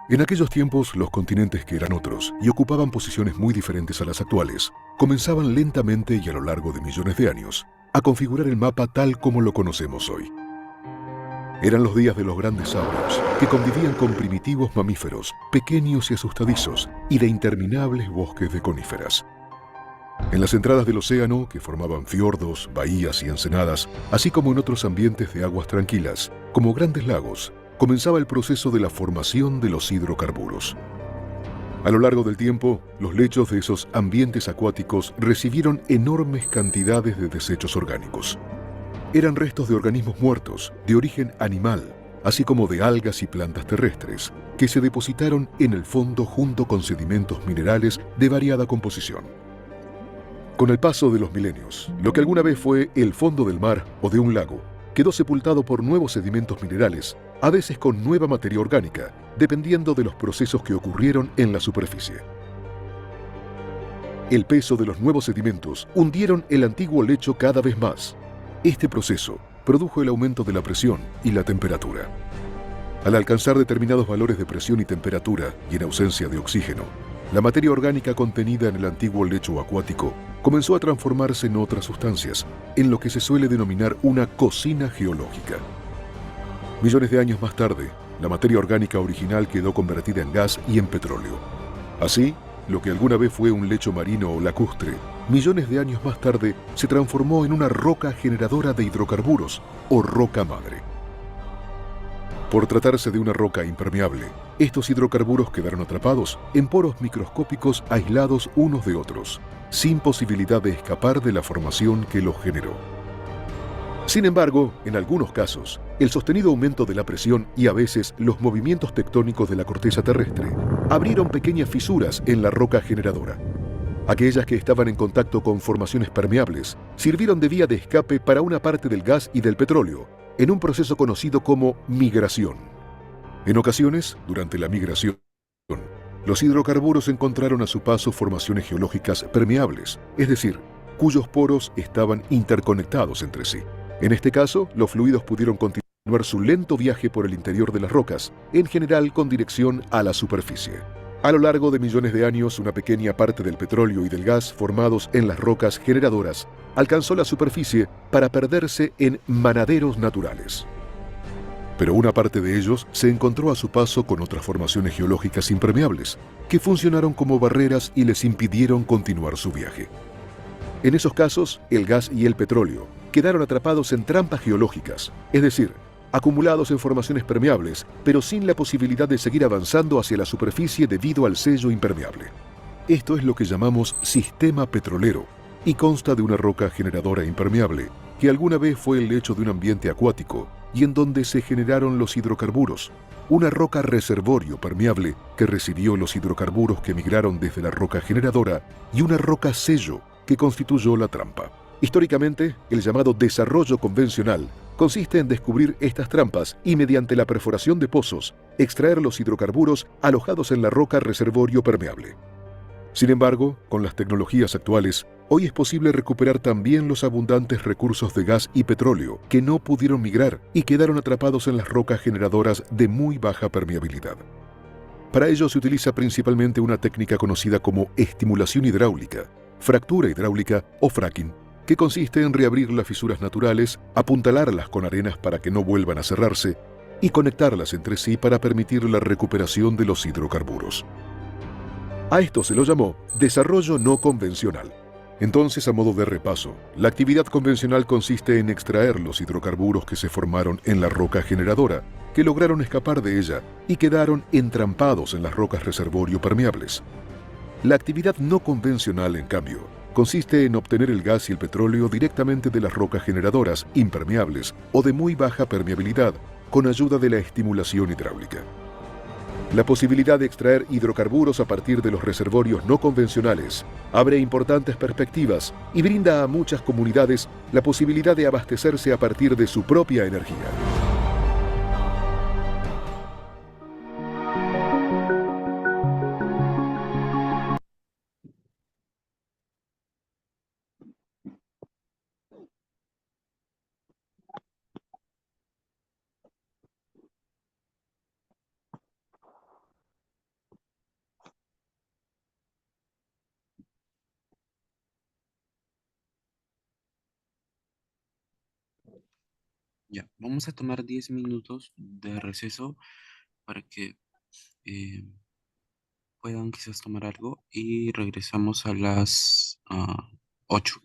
En aquellos tiempos, los continentes que eran otros y ocupaban posiciones muy diferentes a las actuales, comenzaban lentamente y a lo largo de millones de años a configurar el mapa tal como lo conocemos hoy. Eran los días de los grandes saurios, que convivían con primitivos mamíferos, pequeños y asustadizos, y de interminables bosques de coníferas. En las entradas del océano, que formaban fiordos, bahías y ensenadas, así como en otros ambientes de aguas tranquilas, como grandes lagos, comenzaba el proceso de la formación de los hidrocarburos. A lo largo del tiempo, los lechos de esos ambientes acuáticos recibieron enormes cantidades de desechos orgánicos. Eran restos de organismos muertos, de origen animal, así como de algas y plantas terrestres, que se depositaron en el fondo junto con sedimentos minerales de variada composición. Con el paso de los milenios, lo que alguna vez fue el fondo del mar o de un lago, quedó sepultado por nuevos sedimentos minerales, a veces con nueva materia orgánica, dependiendo de los procesos que ocurrieron en la superficie. El peso de los nuevos sedimentos hundieron el antiguo lecho cada vez más. Este proceso produjo el aumento de la presión y la temperatura. Al alcanzar determinados valores de presión y temperatura y en ausencia de oxígeno, la materia orgánica contenida en el antiguo lecho acuático comenzó a transformarse en otras sustancias, en lo que se suele denominar una cocina geológica. Millones de años más tarde, la materia orgánica original quedó convertida en gas y en petróleo. Así, lo que alguna vez fue un lecho marino o lacustre, millones de años más tarde se transformó en una roca generadora de hidrocarburos o roca madre. Por tratarse de una roca impermeable, estos hidrocarburos quedaron atrapados en poros microscópicos aislados unos de otros, sin posibilidad de escapar de la formación que los generó. Sin embargo, en algunos casos, el sostenido aumento de la presión y a veces los movimientos tectónicos de la corteza terrestre abrieron pequeñas fisuras en la roca generadora. Aquellas que estaban en contacto con formaciones permeables sirvieron de vía de escape para una parte del gas y del petróleo, en un proceso conocido como migración. En ocasiones, durante la migración, los hidrocarburos encontraron a su paso formaciones geológicas permeables, es decir, cuyos poros estaban interconectados entre sí. En este caso, los fluidos pudieron continuar su lento viaje por el interior de las rocas, en general con dirección a la superficie. A lo largo de millones de años, una pequeña parte del petróleo y del gas formados en las rocas generadoras alcanzó la superficie para perderse en manaderos naturales. Pero una parte de ellos se encontró a su paso con otras formaciones geológicas impermeables, que funcionaron como barreras y les impidieron continuar su viaje. En esos casos, el gas y el petróleo quedaron atrapados en trampas geológicas, es decir, acumulados en formaciones permeables, pero sin la posibilidad de seguir avanzando hacia la superficie debido al sello impermeable. Esto es lo que llamamos sistema petrolero y consta de una roca generadora impermeable, que alguna vez fue el lecho de un ambiente acuático y en donde se generaron los hidrocarburos, una roca reservorio permeable que recibió los hidrocarburos que migraron desde la roca generadora y una roca sello que constituyó la trampa. Históricamente, el llamado desarrollo convencional consiste en descubrir estas trampas y mediante la perforación de pozos, extraer los hidrocarburos alojados en la roca reservorio permeable. Sin embargo, con las tecnologías actuales, hoy es posible recuperar también los abundantes recursos de gas y petróleo que no pudieron migrar y quedaron atrapados en las rocas generadoras de muy baja permeabilidad. Para ello se utiliza principalmente una técnica conocida como estimulación hidráulica, fractura hidráulica o fracking, que consiste en reabrir las fisuras naturales, apuntalarlas con arenas para que no vuelvan a cerrarse y conectarlas entre sí para permitir la recuperación de los hidrocarburos. A esto se lo llamó desarrollo no convencional. Entonces, a modo de repaso, la actividad convencional consiste en extraer los hidrocarburos que se formaron en la roca generadora, que lograron escapar de ella y quedaron entrampados en las rocas reservorio permeables. La actividad no convencional, en cambio, consiste en obtener el gas y el petróleo directamente de las rocas generadoras impermeables o de muy baja permeabilidad con ayuda de la estimulación hidráulica. La posibilidad de extraer hidrocarburos a partir de los reservorios no convencionales abre importantes perspectivas y brinda a muchas comunidades la posibilidad de abastecerse a partir de su propia energía. Ya, vamos a tomar 10 minutos de receso para que eh, puedan quizás tomar algo y regresamos a las 8.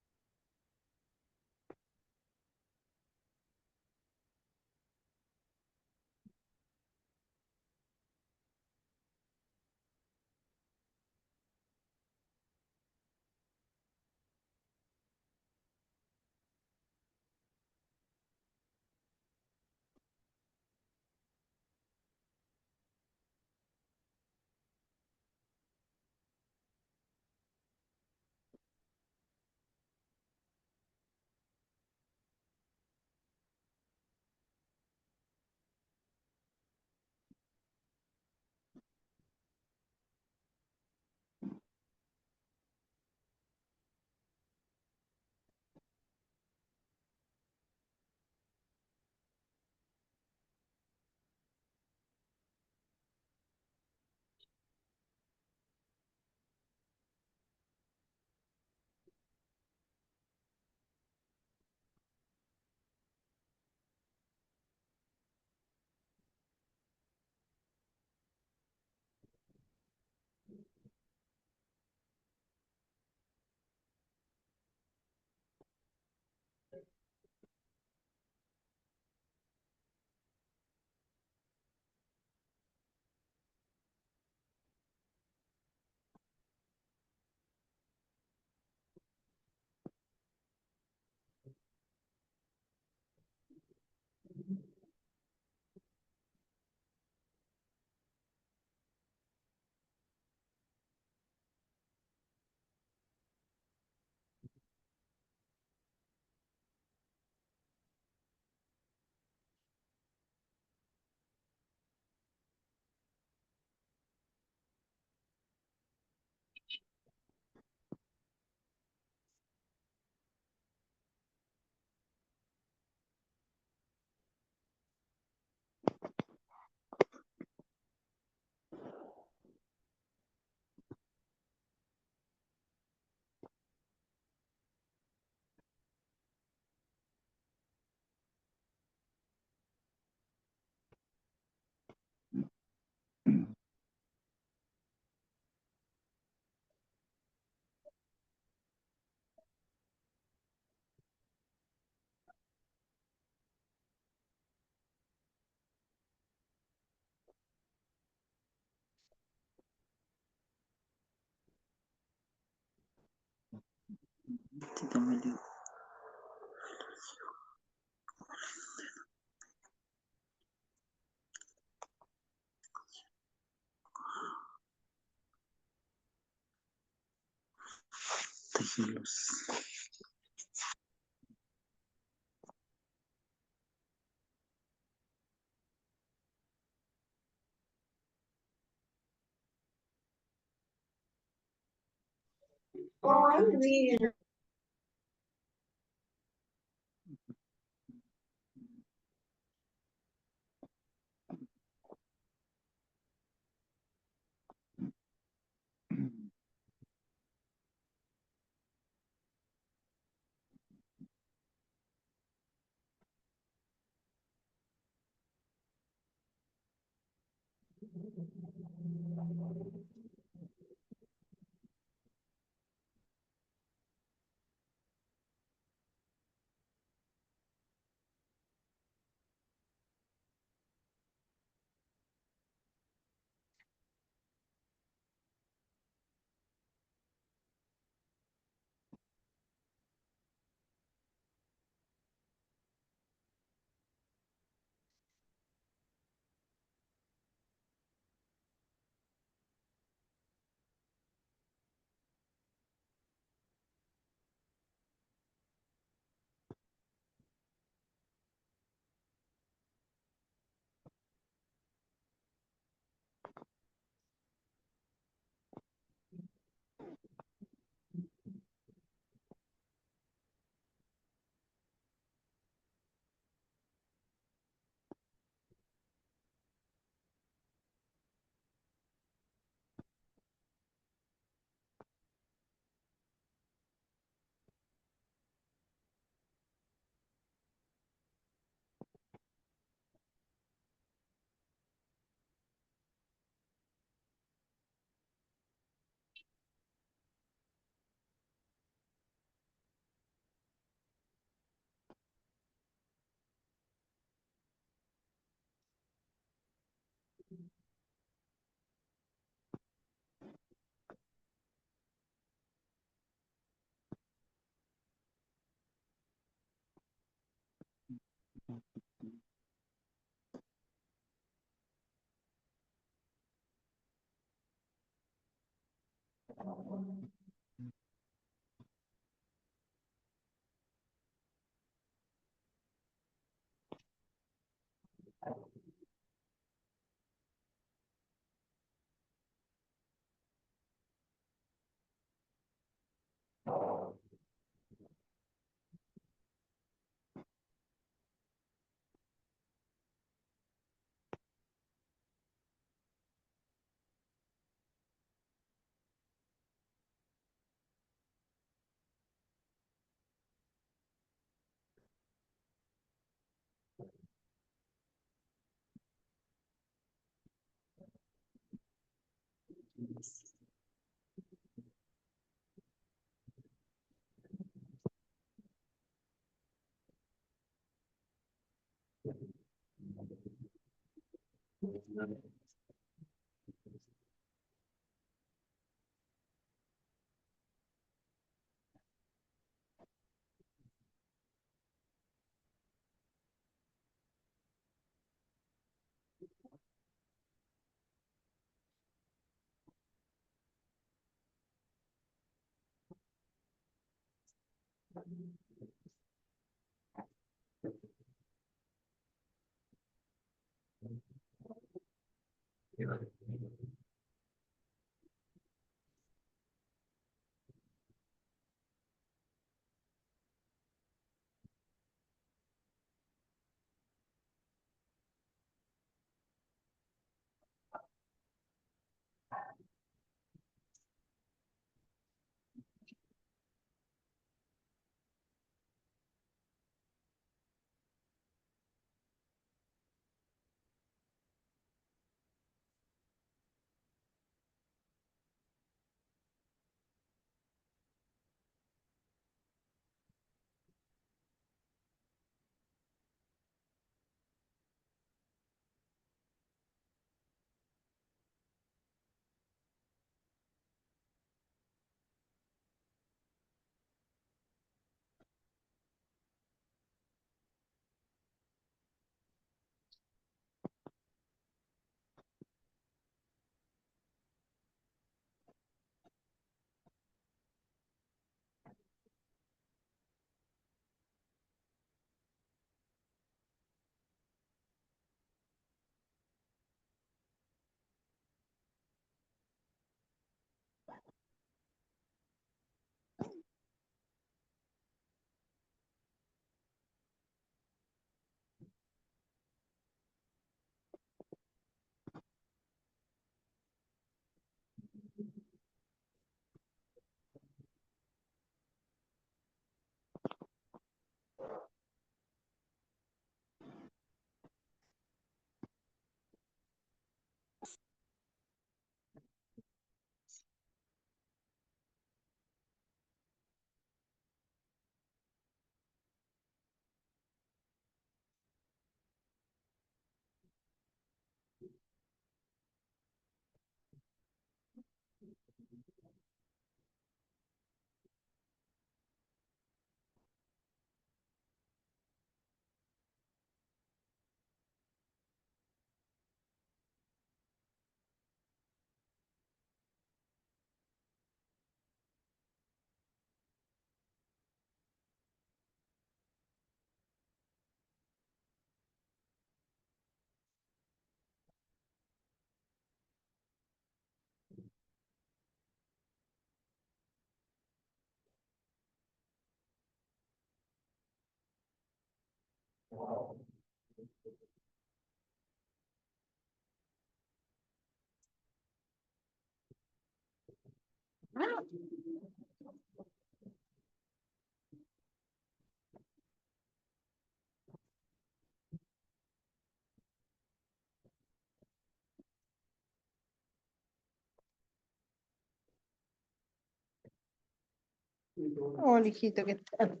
Hola, hijito, ¿qué tal?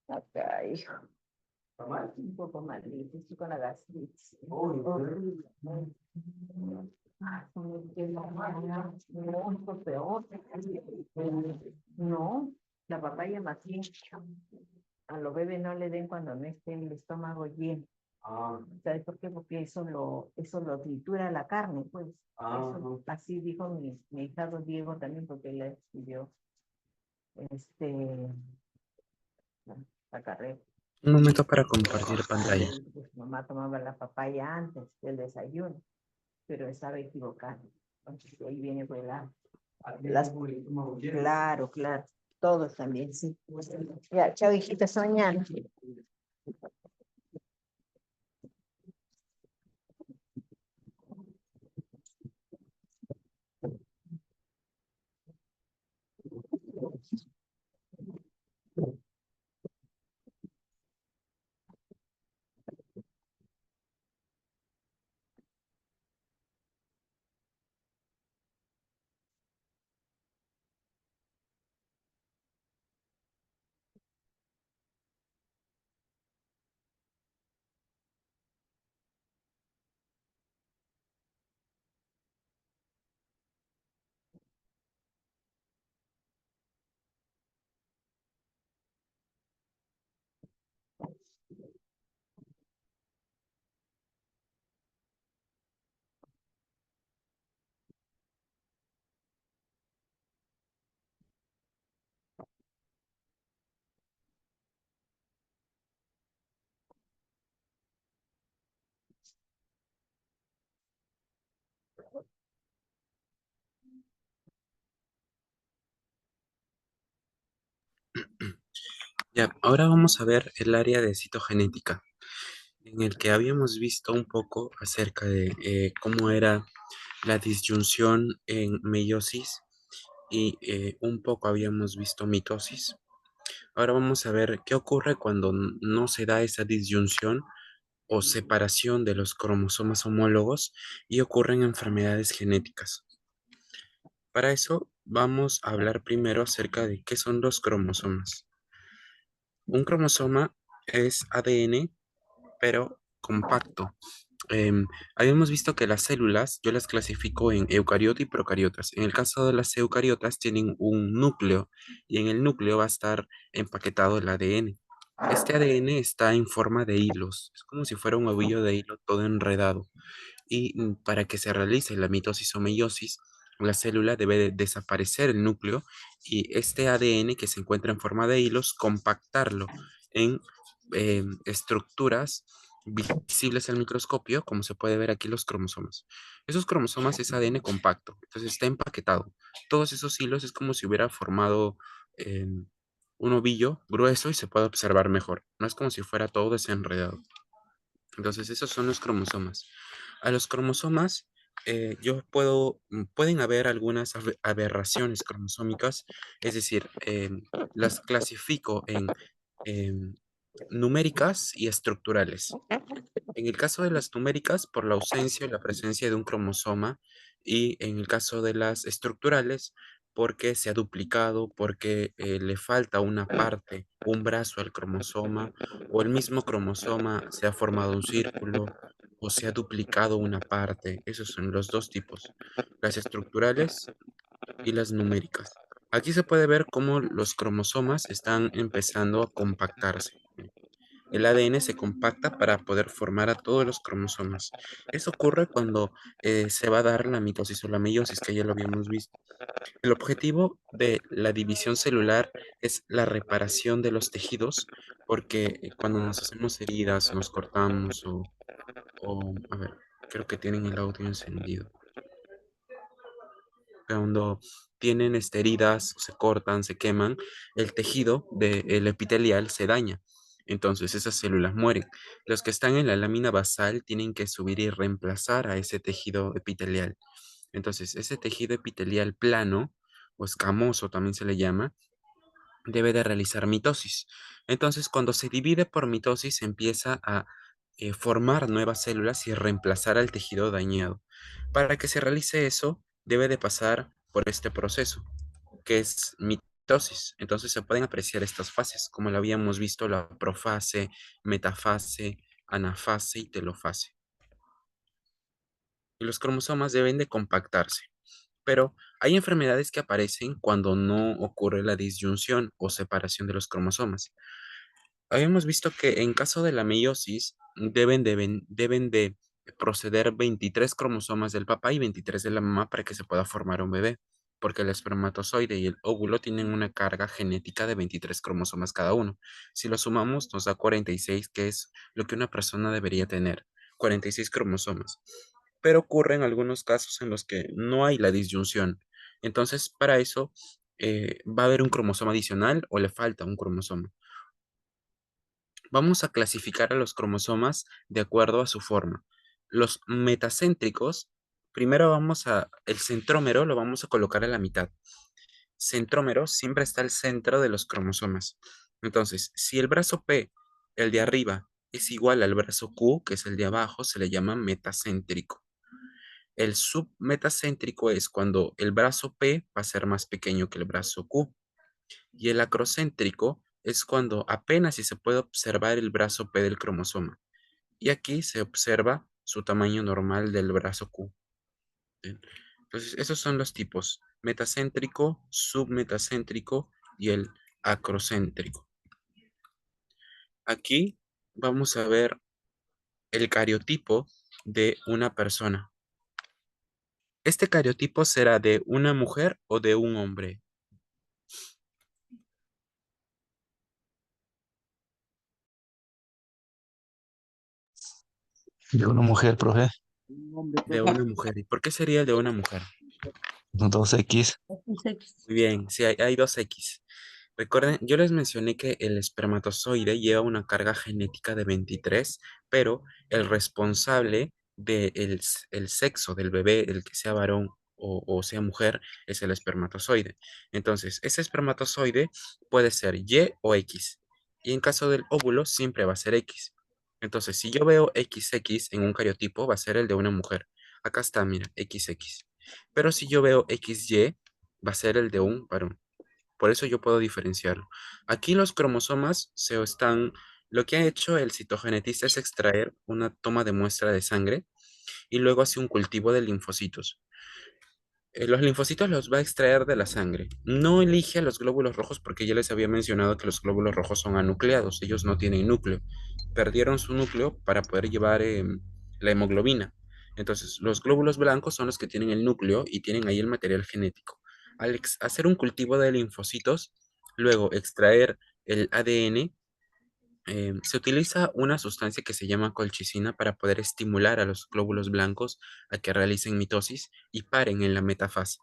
Acá, hijo. Un poco malito, estoy con la gastritis. Horrible. Ah, mucho peor. No, la papaya más bien. A los bebés no le den cuando no esté el estómago lleno. ¿Sabes por qué? Porque eso lo tritura la carne, pues. Eso, así dijo mi hijado Diego también, porque él estudió la carrera. Un momento para compartir pantalla. Pues, mamá tomaba la papaya antes del desayuno, pero estaba equivocada. Entonces ahí viene pues claro, claro. Todos también, sí. Ya, chao, hijita, hasta mañana. Ya, ahora vamos a ver el área de citogenética, en el que habíamos visto un poco acerca de cómo era la disyunción en meiosis y un poco habíamos visto mitosis. Ahora vamos a ver qué ocurre cuando no se da esa disyunción o separación de los cromosomas homólogos y ocurren enfermedades genéticas. Para eso vamos a hablar primero acerca de qué son los cromosomas. Un cromosoma es ADN, pero compacto. Habíamos visto que las células yo las clasifico en eucariotas y procariotas. En el caso de las eucariotas tienen un núcleo y en el núcleo va a estar empaquetado el ADN. Este ADN está en forma de hilos, es como si fuera un ovillo de hilo todo enredado. Y para que se realice la mitosis o meiosis, la célula debe de desaparecer el núcleo y este ADN que se encuentra en forma de hilos, compactarlo en estructuras visibles al microscopio, como se puede ver aquí los cromosomas. Esos cromosomas es ADN compacto, entonces está empaquetado. Todos esos hilos es como si hubiera formado un ovillo grueso y se puede observar mejor. No es como si fuera todo desenredado. Entonces, esos son los cromosomas. A los cromosomas, pueden haber algunas aberraciones cromosómicas, es decir, las clasifico en em, numéricas y estructurales. En el caso de las numéricas, por la ausencia o la presencia de un cromosoma, y en el caso de las estructurales, porque se ha duplicado, porque le falta una parte, un brazo al cromosoma, o el mismo cromosoma se ha formado un círculo, o se ha duplicado una parte. Esos son los dos tipos, las estructurales y las numéricas. Aquí se puede ver cómo los cromosomas están empezando a compactarse. El ADN se compacta para poder formar a todos los cromosomas. Eso ocurre cuando se va a dar la mitosis o la meiosis, que ya lo habíamos visto. El objetivo de la división celular es la reparación de los tejidos, porque cuando nos hacemos heridas, nos cortamos a ver, creo que tienen el audio encendido. Cuando tienen heridas, se cortan, se queman, el tejido del epitelial se daña. Entonces esas células mueren. Los que están en la lámina basal tienen que subir y reemplazar a ese tejido epitelial. Entonces ese tejido epitelial plano o escamoso también se le llama, debe de realizar mitosis. Entonces, cuando se divide por mitosis, se empieza a formar nuevas células y reemplazar al tejido dañado. Para que se realice eso, debe de pasar por este proceso, que es mitosis. Entonces, se pueden apreciar estas fases, como lo habíamos visto, la profase, metafase, anafase y telofase. Y los cromosomas deben de compactarse. Pero hay enfermedades que aparecen cuando no ocurre la disyunción o separación de los cromosomas. Habíamos visto que en caso de la meiosis deben de proceder 23 cromosomas del papá y 23 de la mamá para que se pueda formar un bebé, porque el espermatozoide y el óvulo tienen una carga genética de 23 cromosomas cada uno. Si lo sumamos, nos da 46, que es lo que una persona debería tener, 46 cromosomas. Pero ocurren algunos casos en los que no hay la disyunción. Entonces, para eso, va a haber un cromosoma adicional o le falta un cromosoma. Vamos a clasificar a los cromosomas de acuerdo a su forma. Los metacéntricos, primero el centrómero lo vamos a colocar a la mitad. Centrómero siempre está al centro de los cromosomas. Entonces, si el brazo P, el de arriba, es igual al brazo Q, que es el de abajo, se le llama metacéntrico. El submetacéntrico es cuando el brazo P va a ser más pequeño que el brazo Q. Y el acrocéntrico es cuando apenas si se puede observar el brazo P del cromosoma. Y aquí se observa su tamaño normal del brazo Q. ¿Bien? Entonces, esos son los tipos: metacéntrico, submetacéntrico y el acrocéntrico. Aquí vamos a ver el cariotipo de una persona. ¿Este cariotipo será de una mujer o de un hombre? De una mujer, profe. De una mujer. ¿Y por qué sería el de una mujer? 2X. Muy bien, sí, hay dos X. Recuerden, yo les mencioné que el espermatozoide lleva una carga genética de 23, pero el responsable del el sexo del bebé, el que sea varón o sea mujer, es el espermatozoide. Entonces, ese espermatozoide puede ser Y o X. Y en caso del óvulo, siempre va a ser X. Entonces, si yo veo XX en un cariotipo, va a ser el de una mujer. Acá está, mira, XX. Pero si yo veo XY, va a ser el de un varón. Por eso yo puedo diferenciarlo. Aquí los cromosomas lo que ha hecho el citogenetista es extraer una toma de muestra de sangre y luego hace un cultivo de linfocitos. Los linfocitos los va a extraer de la sangre. No elige a los glóbulos rojos porque ya les había mencionado que los glóbulos rojos son anucleados. Ellos no tienen núcleo. Perdieron su núcleo para poder llevar la hemoglobina. Entonces, los glóbulos blancos son los que tienen el núcleo y tienen ahí el material genético. Al hacer un cultivo de linfocitos, luego extraer el ADN, se utiliza una sustancia que se llama colchicina para poder estimular a los glóbulos blancos a que realicen mitosis y paren en la metafase.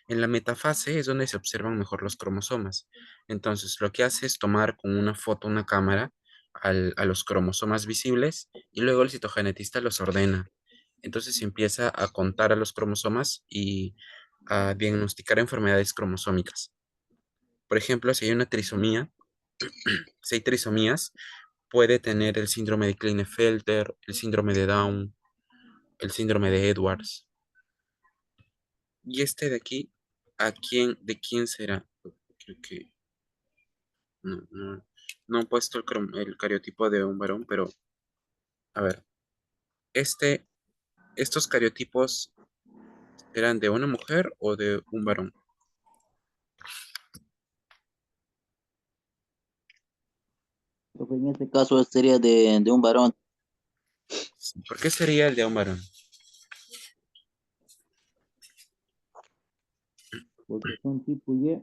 En la metafase es donde se observan mejor los cromosomas. Entonces, lo que hace es tomar con una foto, una cámara, a los cromosomas visibles y luego el citogenetista los ordena. Entonces se empieza a contar a los cromosomas y a diagnosticar enfermedades cromosómicas. Por ejemplo, si hay una trisomía, si hay trisomías, puede tener el síndrome de Klinefelter, el síndrome de Down, el síndrome de Edwards. Y este de aquí, ¿de quién será? Creo que no he puesto el cariotipo de un varón, pero a ver, estos cariotipos eran de una mujer o de un varón. Profe, en este caso sería de un varón. ¿Por qué sería el de un varón? Porque son tipo Y.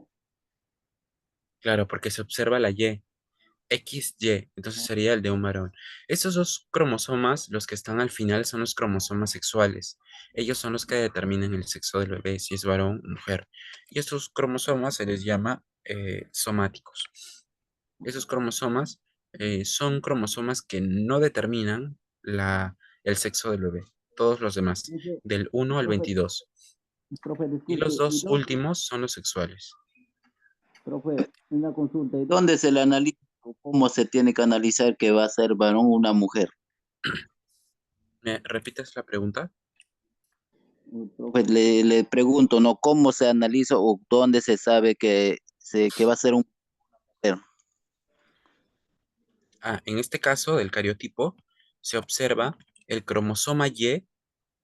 Claro, porque se observa la Y, XY, entonces sería el de un varón. Estos dos cromosomas, los que están al final, son los cromosomas sexuales. Ellos son los que determinan el sexo del bebé, si es varón o mujer. Y estos cromosomas se les llama somáticos. Esos cromosomas son cromosomas que no determinan el sexo del bebé. Todos los demás, Profe, del 1 al profe, 22. profe, Y los disculpe, dos últimos son los sexuales. profe, una consulta. ¿Y dónde se le analiza o cómo se tiene que analizar que va a ser varón o una mujer? ¿Me repites la pregunta? Profe, le pregunto, ¿no? ¿Cómo se analiza o dónde se sabe que va a ser un mujer? En este caso del cariotipo, se observa el cromosoma Y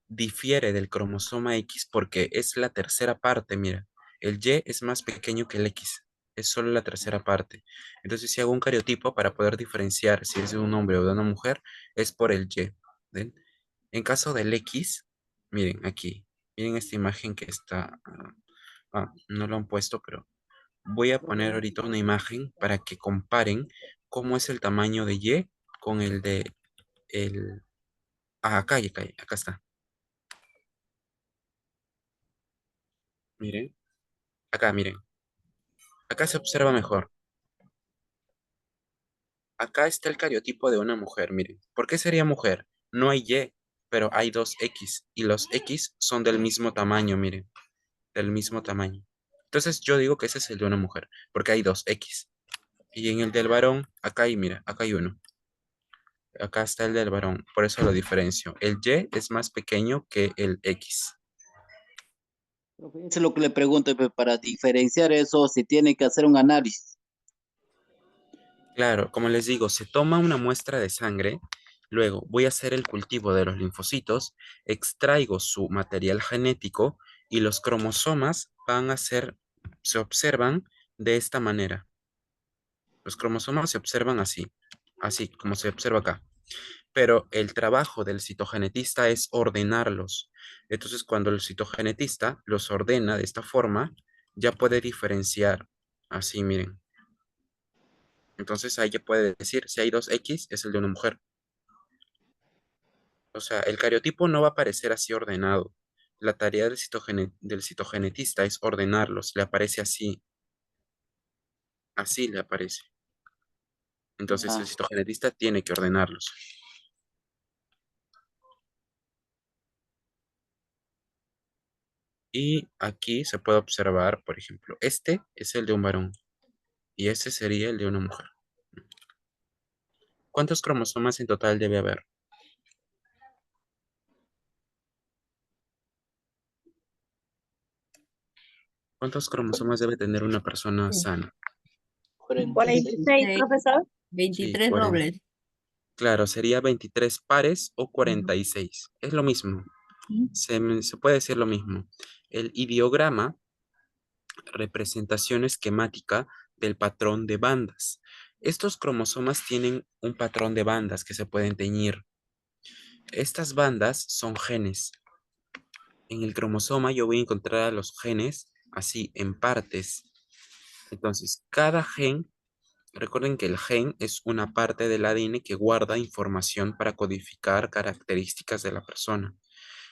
difiere del cromosoma X porque es la tercera parte, mira. El Y es más pequeño que el X, es solo la tercera parte. Entonces, si hago un cariotipo para poder diferenciar si es de un hombre o de una mujer, es por el Y. ¿Ven? En caso del X, miren aquí, miren esta imagen que está, no lo han puesto, pero voy a poner ahorita una imagen para que comparen cómo es el tamaño de Y con el de el... acá está. Miren, acá, miren. Acá se observa mejor. Acá está el cariotipo de una mujer, miren. ¿Por qué sería mujer? No hay Y, pero hay dos X. Y los X son del mismo tamaño, miren. Del mismo tamaño. Entonces yo digo que ese es el de una mujer, porque hay dos X. Y en el del varón, acá hay, mira, acá hay uno. Acá está el del varón, por eso lo diferencio. El Y es más pequeño que el X. Profe, eso es lo que le pregunto, pues, para diferenciar eso, se tiene que hacer un análisis. Claro, como les digo, se toma una muestra de sangre, luego voy a hacer el cultivo de los linfocitos, extraigo su material genético y los cromosomas se observan de esta manera. Los cromosomas se observan así, así como se observa acá. Pero el trabajo del citogenetista es ordenarlos. Entonces, cuando el citogenetista los ordena de esta forma, ya puede diferenciar. Así, miren. Entonces ahí ya puede decir, si hay dos X, es el de una mujer. O sea, el cariotipo no va a aparecer así ordenado. La tarea del citogenetista es ordenarlos. Le aparece así. Así le aparece. Entonces el citogenetista tiene que ordenarlos. Y aquí se puede observar, por ejemplo, este es el de un varón y este sería el de una mujer. ¿Cuántos cromosomas en total debe haber? ¿Cuántos cromosomas debe tener una persona sana? 46, profesor. Sí, 23 40. dobles. Claro, sería 23 pares o 46. Es lo mismo. Se puede decir lo mismo. El ideograma, representación esquemática del patrón de bandas. Estos cromosomas tienen un patrón de bandas que se pueden teñir. Estas bandas son genes. En el cromosoma yo voy a encontrar a los genes así, en partes. Entonces, cada gen, recuerden que el gen es una parte del ADN que guarda información para codificar características de la persona.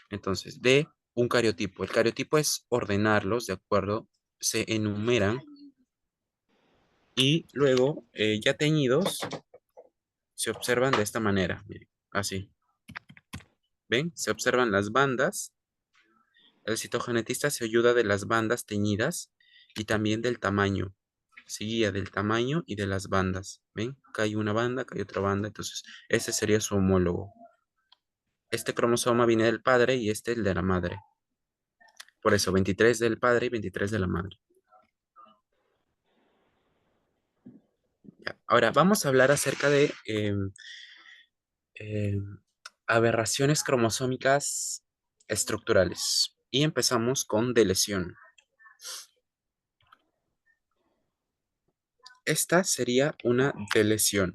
Entonces, de un cariotipo. El cariotipo es ordenarlos, ¿de acuerdo? Se enumeran y luego, ya teñidos, se observan de esta manera. Miren, así. ¿Ven? Se observan las bandas. El citogenetista se ayuda de las bandas teñidas y también del tamaño. Se guía del tamaño y de las bandas. ¿Ven? Acá hay una banda, acá hay otra banda. Entonces, ese sería su homólogo. Este cromosoma viene del padre y este el de la madre. Por eso, 23 del padre y 23 de la madre. Ya. Ahora, vamos a hablar acerca de aberraciones cromosómicas estructurales. Y empezamos con delesión. Esta sería una delesión.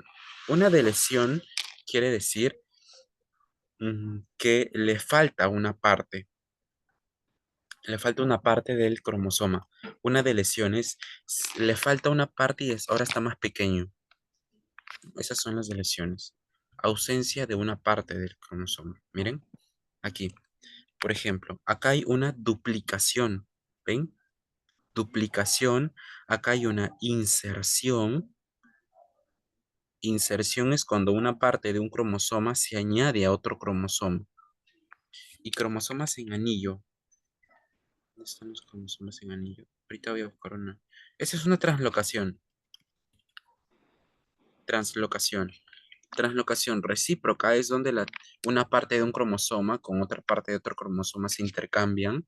Una delesión quiere decir que le falta una parte. Le falta una parte del cromosoma. Una delesión es, le falta una parte y ahora está más pequeño. Esas son las deleciones. Ausencia de una parte del cromosoma. Miren, aquí. Por ejemplo, acá hay una duplicación. ¿Ven? Duplicación. Acá hay una inserción. Inserción es cuando una parte de un cromosoma se añade a otro cromosoma. Y cromosomas en anillo. ¿Dónde están los cromosomas en anillo? Ahorita voy a buscar una. Esa es una translocación. Translocación. Translocación recíproca es donde una parte de un cromosoma con otra parte de otro cromosoma se intercambian.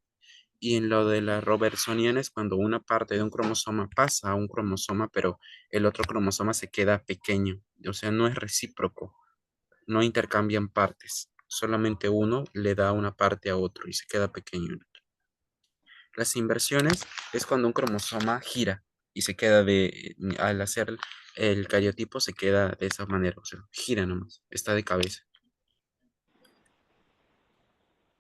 Y en lo de la robertsoniana es cuando una parte de un cromosoma pasa a un cromosoma, pero el otro cromosoma se queda pequeño. O sea, no es recíproco. No intercambian partes. Solamente uno le da una parte a otro y se queda pequeño. Las inversiones es cuando un cromosoma gira y se queda al hacer el cariotipo se queda de esa manera, o sea, gira nomás, está de cabeza.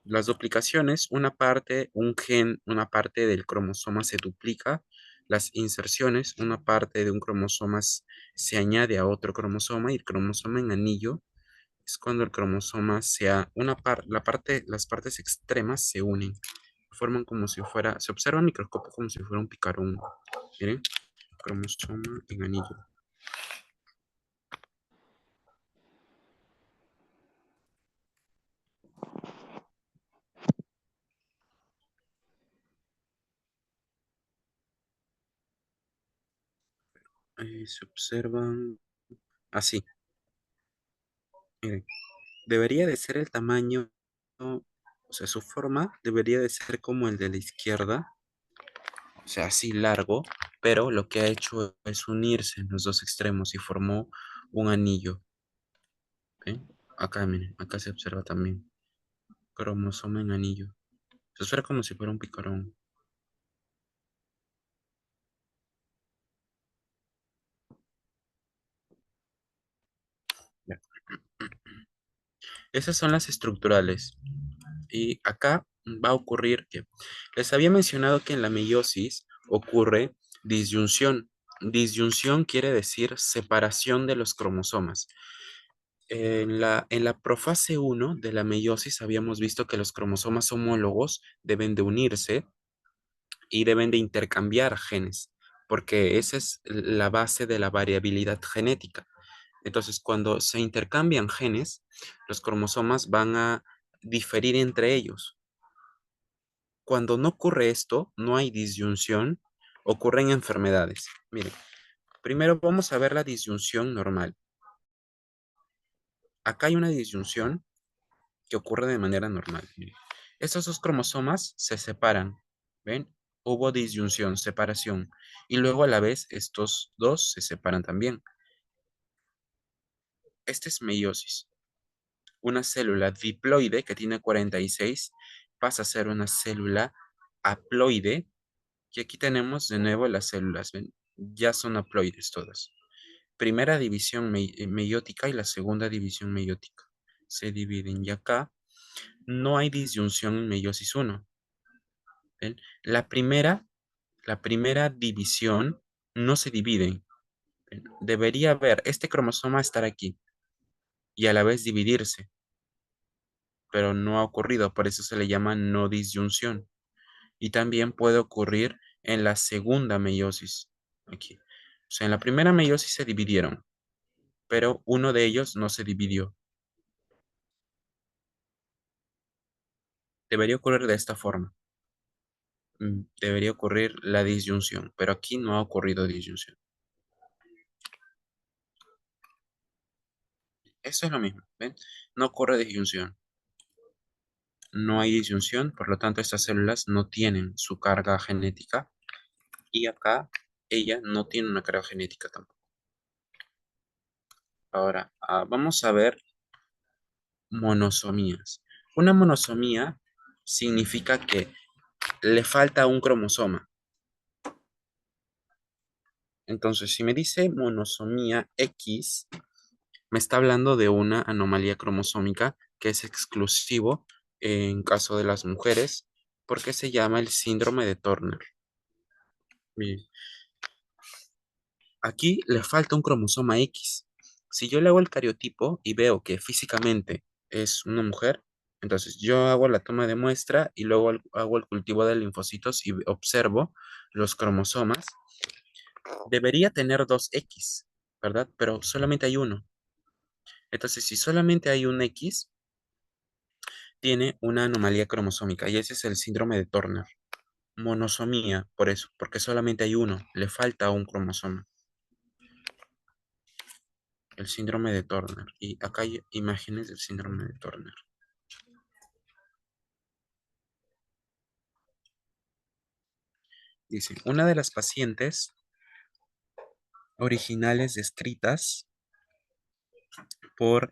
Las duplicaciones, un gen, una parte del cromosoma se duplica. Las inserciones, una parte de un cromosoma se añade a otro cromosoma y el cromosoma en anillo es cuando el cromosoma las partes extremas se unen. Forman como si fuera, se observa en microscopio como si fuera un picarón. Miren, cromosoma en anillo. Se observan así. Miren, debería de ser el tamaño, o sea, su forma debería de ser como el de la izquierda, o sea, así largo, pero lo que ha hecho es unirse en los dos extremos y formó un anillo. ¿Ven? Acá, miren, acá se observa también. Cromosoma en anillo. Se observa como si fuera un picarón. Ya. Esas son las estructurales. Y acá va a ocurrir que les había mencionado que en la meiosis ocurre disyunción. Disyunción quiere decir separación de los cromosomas. En la profase 1 de la meiosis habíamos visto que los cromosomas homólogos deben de unirse y deben de intercambiar genes, porque esa es la base de la variabilidad genética. Entonces, cuando se intercambian genes, los cromosomas van a diferir entre ellos. Cuando no ocurre esto, no hay disyunción, ocurren enfermedades. Miren, primero vamos a ver la disyunción normal. Acá hay una disyunción que ocurre de manera normal. Miren, estos dos cromosomas se separan. ¿Ven? Hubo disyunción, separación. Y luego a la vez estos dos se separan también. Esta es meiosis. Una célula diploide que tiene 46 pasa a ser una célula haploide. Y aquí tenemos de nuevo las células, ¿ven? Ya son haploides todas. Primera división meiótica y la segunda división meiótica. Se dividen y acá no hay disyunción en meiosis 1. ¿Ven? La primera división no se divide. ¿Ven? Debería haber este cromosoma estar aquí y a la vez dividirse, pero no ha ocurrido, por eso se le llama no disyunción. Y también puede ocurrir en la segunda meiosis. Aquí. O sea, en la primera meiosis se dividieron, pero uno de ellos no se dividió. Debería ocurrir de esta forma. Debería ocurrir la disyunción, pero aquí no ha ocurrido disyunción. Eso es lo mismo, ¿ven? No ocurre disyunción. No hay disyunción, por lo tanto estas células no tienen su carga genética y acá ella no tiene una carga genética tampoco. Ahora, vamos a ver monosomías. Una monosomía significa que le falta un cromosoma. Entonces, si me dice monosomía X, me está hablando de una anomalía cromosómica que es exclusivo en caso de las mujeres, porque se llama el síndrome de Turner. Bien. Aquí le falta un cromosoma X. Si yo le hago el cariotipo y veo que físicamente es una mujer, entonces yo hago la toma de muestra y luego hago el cultivo de linfocitos y observo los cromosomas. Debería tener 2X, ¿verdad? Pero solamente hay uno. Entonces, si solamente hay un X, tiene una anomalía cromosómica y ese es el síndrome de Turner. Monosomía, por eso, porque solamente hay uno, le falta un cromosoma. El síndrome de Turner. Y acá hay imágenes del síndrome de Turner. Dice, una de las pacientes originales descritas por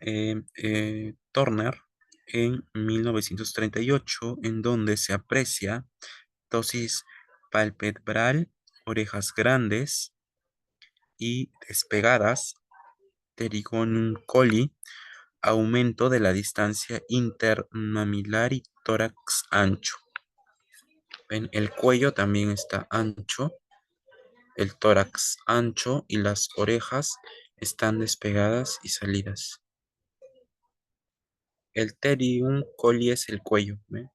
Turner en 1938, en donde se aprecia ptosis palpebral, orejas grandes y despegadas, pterigonium coli, aumento de la distancia intermamilar y tórax ancho. ¿Ven? El cuello también está ancho, el tórax ancho y las orejas están despegadas y salidas. El pteridium coli es el cuello. ¿Ven?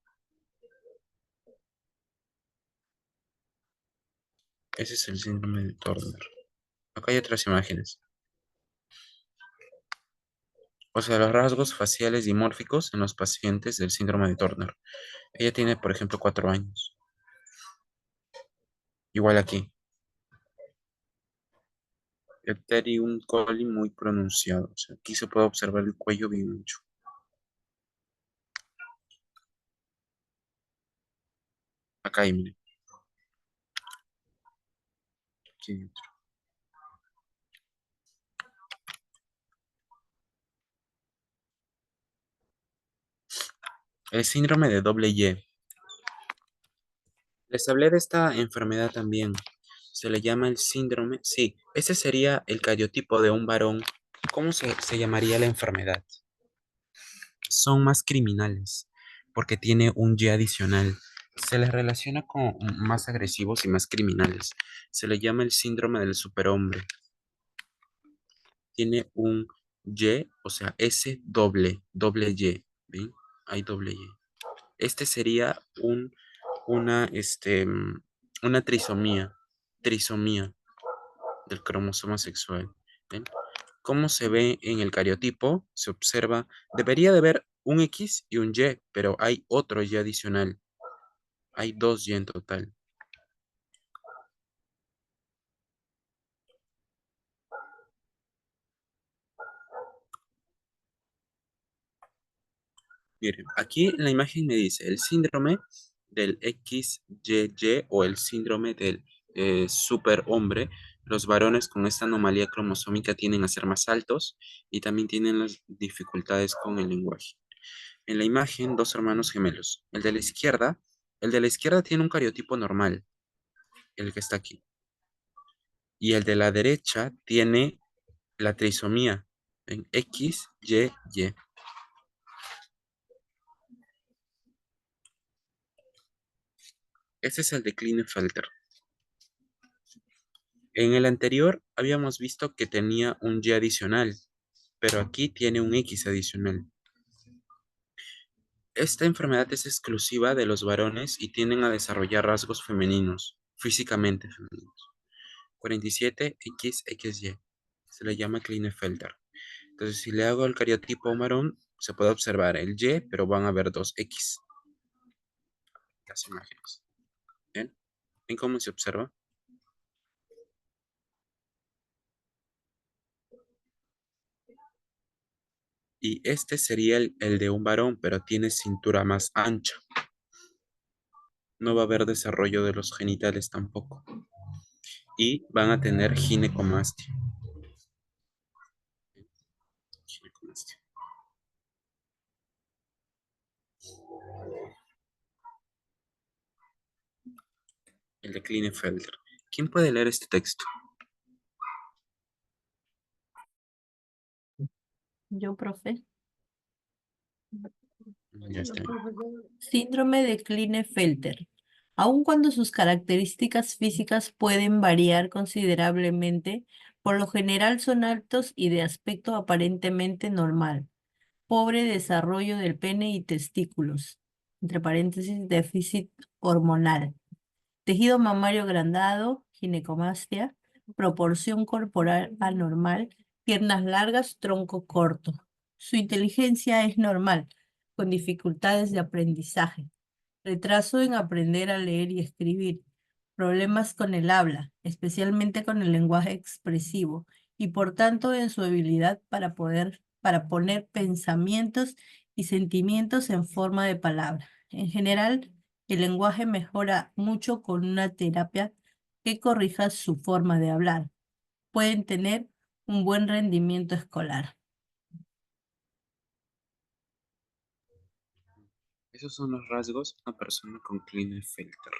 Ese es el síndrome de Turner. Acá hay otras imágenes. O sea, los rasgos faciales dimórficos en los pacientes del síndrome de Turner. Ella tiene, por ejemplo, 4 años. Igual aquí. El pteridium coli muy pronunciado. O sea, aquí se puede observar el cuello bien ancho. Acá hay, miren. Aquí hay otro. El síndrome de doble Y. Les hablé de esta enfermedad también. Se le llama el síndrome. Sí, ese sería el cariotipo de un varón. ¿Cómo se llamaría la enfermedad? Son más criminales porque tiene un Y adicional. Se les relaciona con más agresivos y más criminales. Se le llama el síndrome del superhombre. Tiene un Y, o sea, S doble Y. ¿Ven? Hay doble Y. Este sería una trisomía del cromosoma sexual. ¿Ven? ¿Cómo se ve en el cariotipo? Se observa, debería de haber un X y un Y, pero hay otro Y adicional. Hay 2 Y en total. Miren, aquí en la imagen me dice el síndrome del XYY o el síndrome del superhombre. Los varones con esta anomalía cromosómica tienden a ser más altos y también tienen las dificultades con el lenguaje. En la imagen, 2 hermanos gemelos. El de la izquierda tiene un cariotipo normal, el que está aquí. Y el de la derecha tiene la trisomía en XYY. Este es el de Klinefelter. En el anterior habíamos visto que tenía un Y adicional, pero aquí tiene un X adicional. Esta enfermedad es exclusiva de los varones y tienden a desarrollar rasgos femeninos, físicamente femeninos. 47XXY. Se le llama Klinefelter. Entonces, si le hago el cariotipo a un varón, se puede observar el Y, pero van a haber 2 X. Las imágenes. ¿Ven? ¿Ven cómo se observa? Y este sería el de un varón, pero tiene cintura más ancha. No va a haber desarrollo de los genitales tampoco. Y van a tener ginecomastia. Ginecomastia. El de Klinefelter. ¿Quién puede leer este texto? Yo, profe. Ya está. Síndrome de Klinefelter. Aun cuando sus características físicas pueden variar considerablemente, por lo general son altos y de aspecto aparentemente normal. Pobre desarrollo del pene y testículos. Entre paréntesis, déficit hormonal. Tejido mamario agrandado, ginecomastia. proporción corporal anormal, piernas largas, tronco corto. Su inteligencia es normal, con dificultades de aprendizaje, retraso en aprender a leer y escribir, problemas con el habla, especialmente con el lenguaje expresivo, y por tanto en su habilidad para poner pensamientos y sentimientos en forma de palabra. En general, el lenguaje mejora mucho con una terapia que corrija su forma de hablar. Pueden tener un buen rendimiento escolar. Esos son los rasgos de una persona con Klinefelter.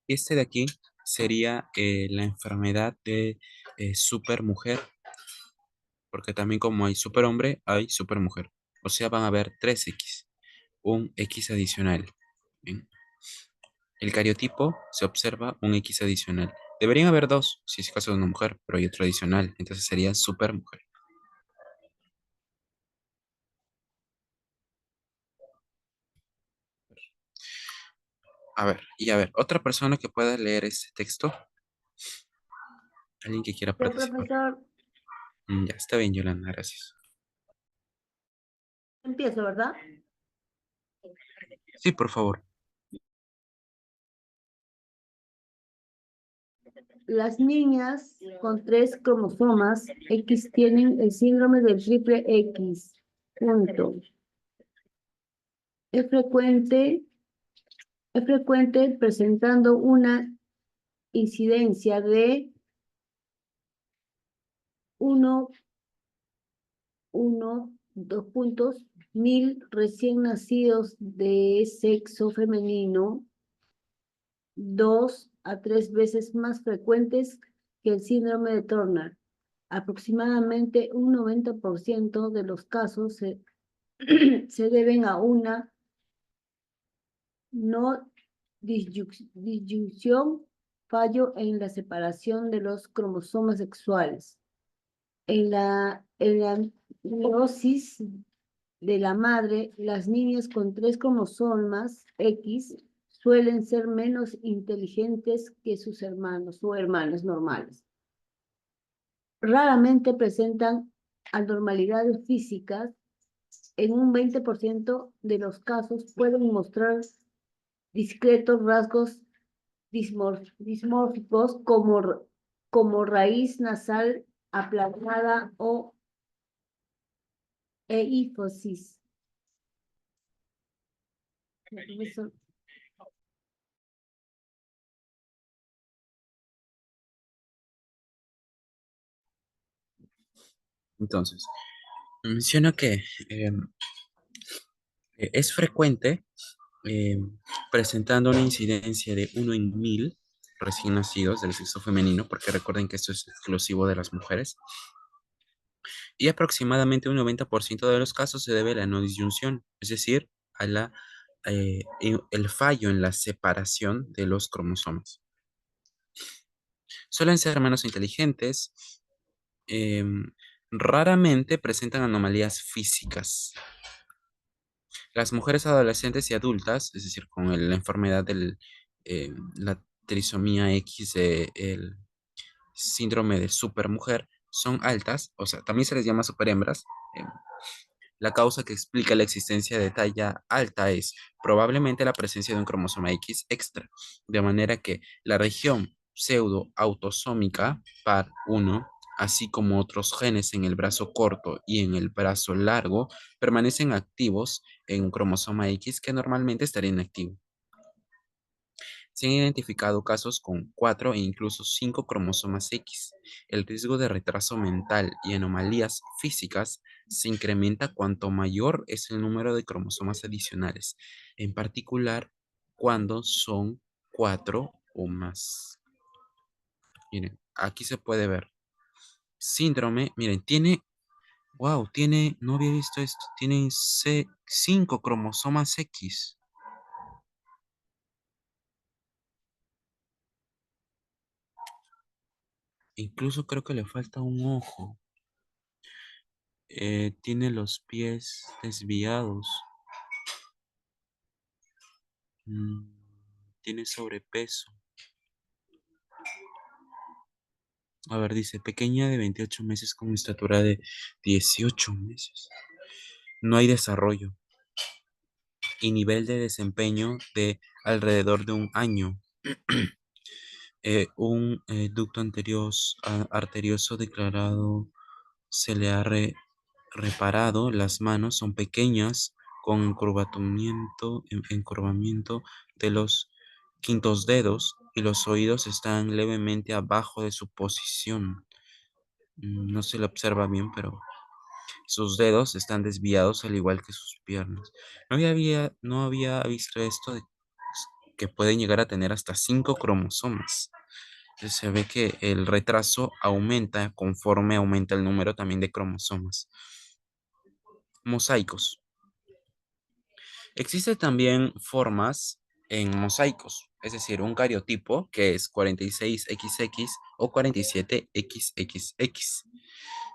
Este de aquí sería la enfermedad de supermujer, porque también como hay superhombre, hay supermujer. O sea, van a haber 3X, un X adicional. Bien. El cariotipo se observa un X adicional. Deberían haber dos, si es caso de una mujer, pero hay otro adicional, entonces sería supermujer. A ver, otra persona que pueda leer ese texto. Alguien que quiera Yo, participar. profesor, Ya está bien, Yolanda, gracias. empiezo, ¿verdad? Sí, por favor. Las niñas con 3 cromosomas X tienen el síndrome del triple X. Punto. Es frecuente presentando una incidencia de 2 puntos, 1000 recién nacidos de sexo femenino, 2 a 3 veces más frecuentes que el síndrome de Turner. Aproximadamente un 90% de los casos se deben a una no disyunción, fallo en la separación de los cromosomas sexuales. En la meiosis de la madre, las niñas con 3 cromosomas X suelen ser menos inteligentes que sus hermanos o hermanas normales. Raramente presentan anormalidades físicas. En un 20% de los casos pueden mostrar discretos rasgos dismórficos como raíz nasal aplanada o eifosis. Entonces, menciona que es frecuente presentando una incidencia de 1 en 1000 recién nacidos del sexo femenino, porque recuerden que esto es exclusivo de las mujeres, y aproximadamente un 90% de los casos se debe a la no disyunción, es decir, a el fallo en la separación de los cromosomas. Suelen ser menos inteligentes, raramente presentan anomalías físicas. Las mujeres adolescentes y adultas, es decir, con la enfermedad de la trisomía X el síndrome de supermujer, son altas, o sea, también se les llama superhembras. La causa que explica la existencia de talla alta es probablemente la presencia de un cromosoma X extra, de manera que la región pseudo-autosómica par 1, así como otros genes en el brazo corto y en el brazo largo, permanecen activos en un cromosoma X que normalmente estaría inactivo. Se han identificado casos con 4 e incluso 5 cromosomas X. El riesgo de retraso mental y anomalías físicas se incrementa cuanto mayor es el número de cromosomas adicionales, en particular cuando son 4 o más. Miren, aquí se puede ver. Síndrome, miren, no había visto esto, tiene 5 cromosomas X. Incluso creo que le falta un ojo. Tiene los pies desviados. Tiene sobrepeso. A ver, dice, pequeña de 28 meses con estatura de 18 meses. No hay desarrollo y nivel de desempeño de alrededor de un año. Un ducto anterior arterioso declarado se le ha reparado. Las manos son pequeñas con encorvamiento de los quintos dedos y los oídos están levemente abajo de su posición. No se le observa bien, pero sus dedos están desviados al igual que sus piernas. No había visto esto de que pueden llegar a tener hasta 5 cromosomas. Entonces, se ve que el retraso aumenta conforme aumenta el número también de cromosomas. Mosaicos. Existen también formas en mosaicos, es decir, un cariotipo que es 46XX o 47XXX,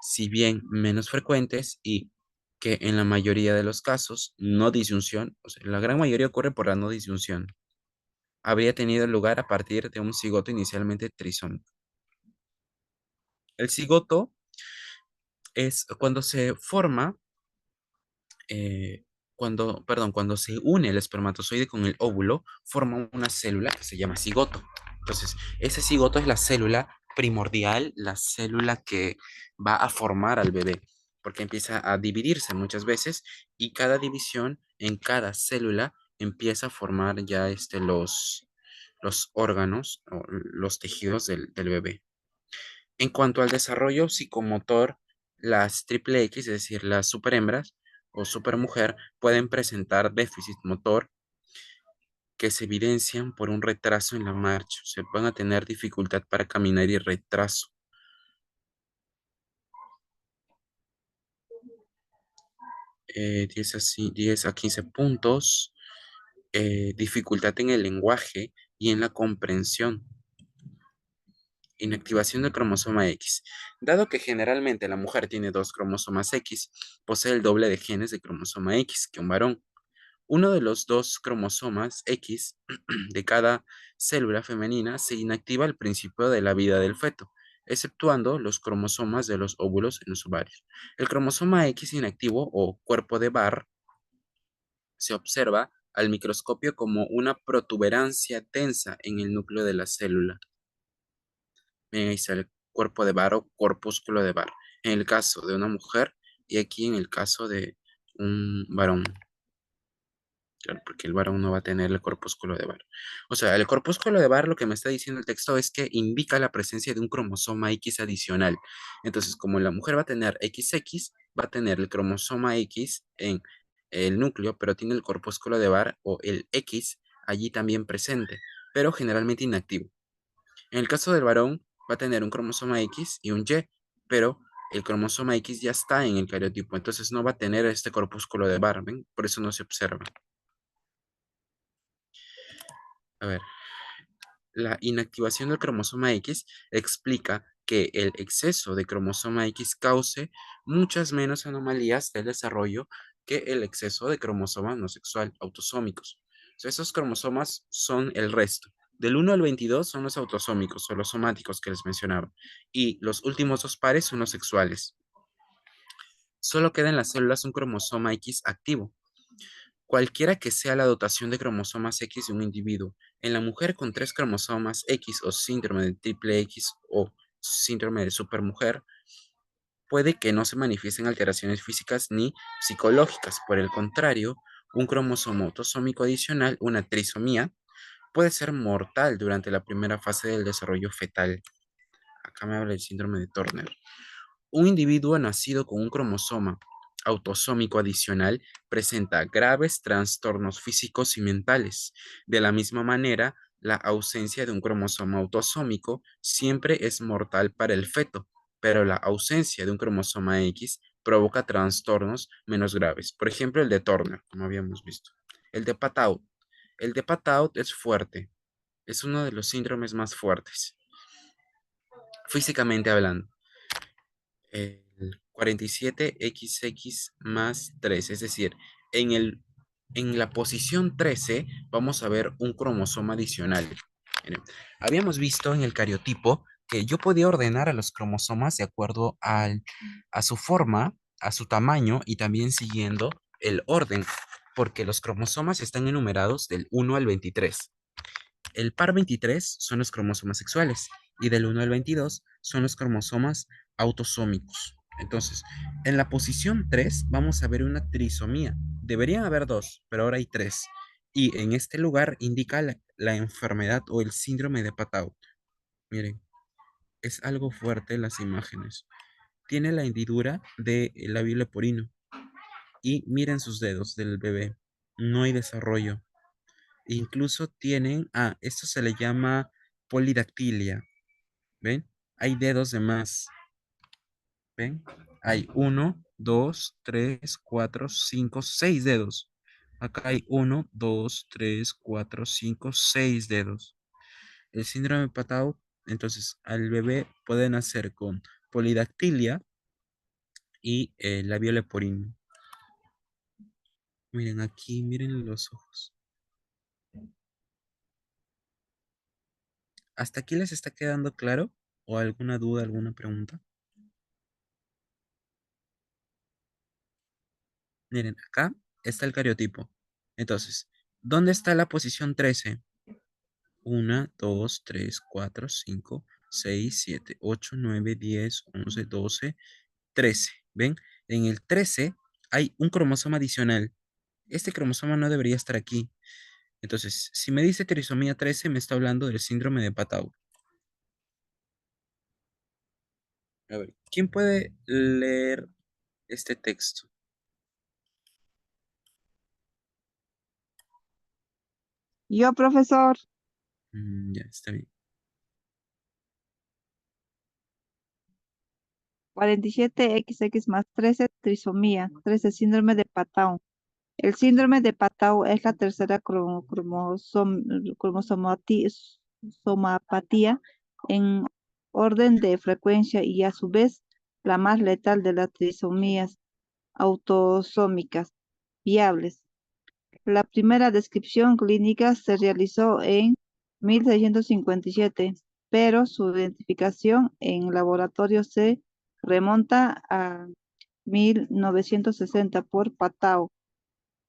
si bien menos frecuentes y que en la mayoría de los casos no disyunción, o sea, la gran mayoría ocurre por la no disyunción, habría tenido lugar a partir de un cigoto inicialmente trisómico. El cigoto es cuando se forma, cuando se une el espermatozoide con el óvulo, forma una célula que se llama cigoto. Entonces, ese cigoto es la célula primordial, la célula que va a formar al bebé, porque empieza a dividirse muchas veces y cada división en cada célula empieza a formar ya los órganos o los tejidos del bebé. En cuanto al desarrollo psicomotor, las triple X, es decir, las superhembras o supermujer, pueden presentar déficit motor que se evidencian por un retraso en la marcha. Se van a tener dificultad para caminar y retraso. Eh, 10 a 15 puntos. Dificultad en el lenguaje y en la comprensión. Inactivación del cromosoma X. Dado que generalmente la mujer tiene 2 cromosomas X, posee el doble de genes de cromosoma X que un varón. Uno de los 2 cromosomas X de cada célula femenina se inactiva al principio de la vida del feto, exceptuando los cromosomas de los óvulos en los ovarios. El cromosoma X inactivo o cuerpo de Barr se observa al microscopio como una protuberancia densa en el núcleo de la célula. Ahí está el cuerpo de Barr o corpúsculo de Barr, en el caso de una mujer y aquí en el caso de un varón. Claro, porque el varón no va a tener el corpúsculo de Barr. O sea, el corpúsculo de Barr lo que me está diciendo el texto es que indica la presencia de un cromosoma X adicional. Entonces, como la mujer va a tener XX, va a tener el cromosoma X en el núcleo, pero tiene el corpúsculo de Barr o el X allí también presente, pero generalmente inactivo. En el caso del varón, va a tener un cromosoma X y un Y, pero el cromosoma X ya está en el cariotipo, entonces no va a tener este corpúsculo de Barr, ¿ven? Por eso no se observa. A ver, la inactivación del cromosoma X explica que el exceso de cromosoma X cause muchas menos anomalías del desarrollo que el exceso de cromosomas no sexual autosómicos. O sea, esos cromosomas son el resto. Del 1 al 22 son los autosómicos o los somáticos que les mencionaba. Y los últimos 2 pares son los sexuales. Solo queda en las células un cromosoma X activo. Cualquiera que sea la dotación de cromosomas X de un individuo, en la mujer con 3 cromosomas X o síndrome de triple X o síndrome de supermujer, puede que no se manifiesten alteraciones físicas ni psicológicas. Por el contrario, un cromosoma autosómico adicional, una trisomía, puede ser mortal durante la primera fase del desarrollo fetal. Acá me habla del síndrome de Turner. Un individuo nacido con un cromosoma autosómico adicional presenta graves trastornos físicos y mentales. De la misma manera, la ausencia de un cromosoma autosómico siempre es mortal para el feto, pero la ausencia de un cromosoma X provoca trastornos menos graves. Por ejemplo, el de Turner, como habíamos visto. El de Patout. El de Patout es fuerte. Es uno de los síndromes más fuertes, físicamente hablando. El 47XX más 3, es decir, en la posición 13 vamos a ver un cromosoma adicional. Miren, habíamos visto en el cariotipo que yo podía ordenar a los cromosomas de acuerdo a su forma, a su tamaño y también siguiendo el orden, porque los cromosomas están enumerados del 1 al 23. El par 23 son los cromosomas sexuales y del 1 al 22 son los cromosomas autosómicos. Entonces, en la posición 3 vamos a ver una trisomía. Deberían haber 2, pero ahora hay 3. Y en este lugar indica la enfermedad o el síndrome de Patau. Miren, es algo fuerte las imágenes. Tiene la hendidura del labio leporino. Y miren sus dedos del bebé. No hay desarrollo. Incluso tienen, esto se le llama polidactilia. ¿Ven? Hay dedos de más. ¿Ven? Hay 1, 2, 3, 4, 5, 6 dedos. Acá hay 1, 2, 3, 4, 5, 6 dedos. El síndrome de Patau, entonces, al bebé puede nacer con polidactilia y labio leporino. Miren aquí, miren los ojos. ¿Hasta aquí les está quedando claro? ¿O alguna duda, alguna pregunta? Miren, acá está el cariotipo. Entonces, ¿dónde está la posición 13? 1, 2, 3, 4, 5, 6, 7, 8, 9, 10, 11, 12, 13. ¿Ven? En el 13 hay un cromosoma adicional. Este cromosoma no debería estar aquí. Entonces, si me dice trisomía 13, me está hablando del síndrome de Patau. A ver, ¿quién puede leer este texto? Yo, profesor. Ya, está bien. 47XX más 13, trisomía. 13, síndrome de Patau. El síndrome de Patau es la tercera cromosomapatía en orden de frecuencia y a su vez la más letal de las trisomías autosómicas viables. La primera descripción clínica se realizó en 1657, pero su identificación en laboratorio se remonta a 1960 por Patau.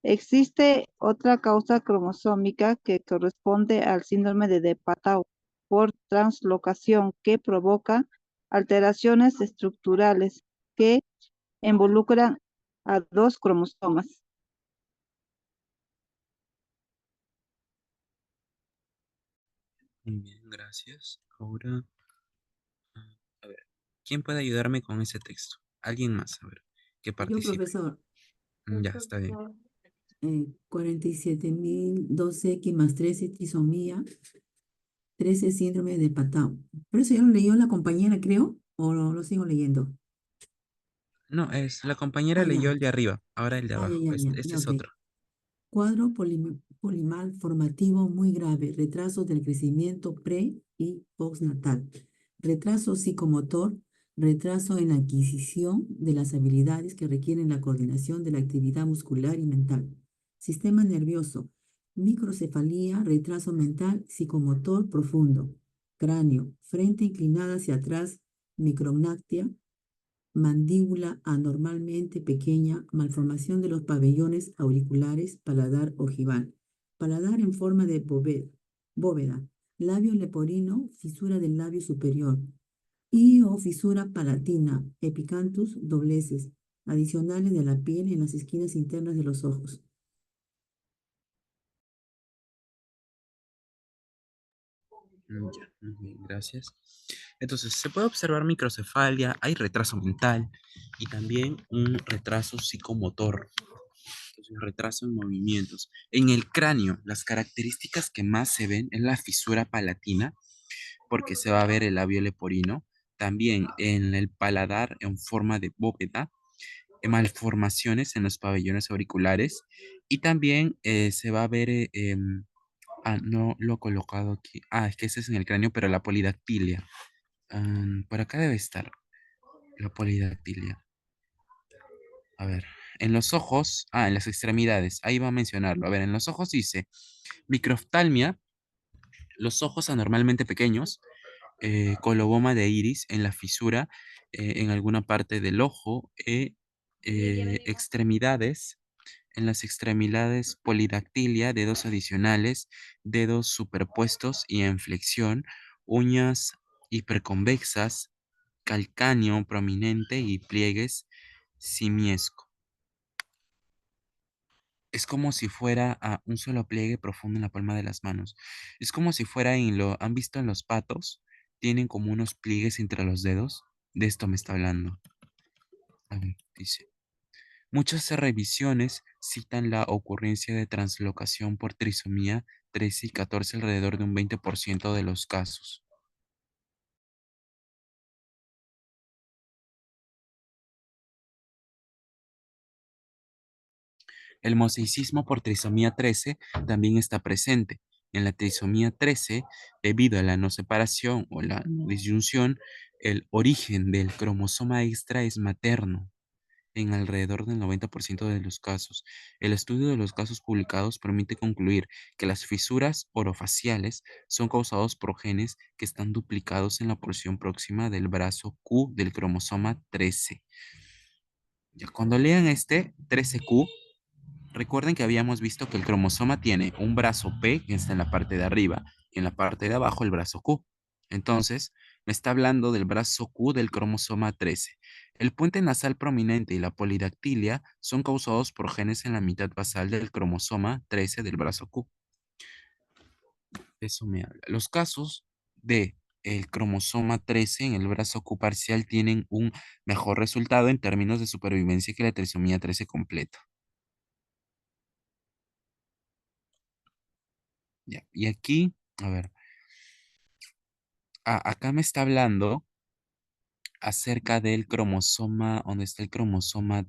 Existe otra causa cromosómica que corresponde al síndrome de Patau por translocación que provoca alteraciones estructurales que involucran a dos cromosomas. Bien, gracias. Ahora, a ver, ¿quién puede ayudarme con ese texto? Alguien más, a ver, que Yo, participe. profesor. Ya, está bien. 47.012X más 13 trisomía, 13 síndrome de Patau. Pero eso ya lo leyó la compañera, creo, o lo sigo leyendo. No, la compañera leyó Ya. el de arriba, ahora el de abajo. Este Ya, es ok. otro. Cuadro polimal formativo muy grave, retraso del crecimiento pre y postnatal, retraso psicomotor, retraso en la adquisición de las habilidades que requieren la coordinación de la actividad muscular y mental, sistema nervioso, microcefalía, retraso mental, psicomotor profundo, cráneo, frente inclinada hacia atrás, micrognatia, mandíbula anormalmente pequeña, malformación de los pabellones auriculares, paladar ojival, paladar en forma de bóveda, labio leporino, fisura del labio superior, y o fisura palatina, epicanthus, dobleces, adicionales de la piel en las esquinas internas de los ojos. Ya, muy bien, gracias. Entonces, se puede observar microcefalia, hay retraso mental y también un retraso psicomotor. Entonces, retraso en movimientos. En el cráneo, las características que más se ven es la fisura palatina, porque se va a ver el labio leporino. También en el paladar en forma de bóveda, malformaciones en los pabellones auriculares y también se va a ver no lo he colocado aquí. Es que ese es en el cráneo, pero la polidactilia. Por acá debe estar la polidactilia. A ver, en los ojos, en las extremidades, ahí va a mencionarlo. A ver, en los ojos dice microftalmia, los ojos anormalmente pequeños, coloboma de iris en la fisura, en alguna parte del ojo, extremidades, en las extremidades polidactilia, dedos adicionales, dedos superpuestos y en flexión, uñas hiperconvexas, calcáneo prominente y pliegues simiesco. Es como si fuera un solo pliegue profundo en la palma de las manos. Es como si fuera ¿han visto en los patos? Tienen como unos pliegues entre los dedos. De esto me está hablando. A ver, dice. Muchas revisiones citan la ocurrencia de translocación por trisomía 13 y 14 alrededor de un 20% de los casos. El mosaicismo por trisomía 13 también está presente. En la trisomía 13, debido a la no separación o la disyunción, el origen del cromosoma extra es materno en alrededor del 90% de los casos. El estudio de los casos publicados permite concluir que las fisuras orofaciales son causados por genes que están duplicados en la porción próxima del brazo Q del cromosoma 13. Ya cuando lean este 13Q, recuerden que habíamos visto que el cromosoma tiene un brazo P, que está en la parte de arriba, y en la parte de abajo el brazo Q. Entonces, me está hablando del brazo Q del cromosoma 13. El puente nasal prominente y la polidactilia son causados por genes en la mitad basal del cromosoma 13 del brazo Q. Eso me habla. Los casos de el cromosoma 13 en el brazo Q parcial tienen un mejor resultado en términos de supervivencia que la trisomía 13 completa. Ya, y aquí, a ver, acá me está hablando acerca del cromosoma, ¿dónde está el cromosoma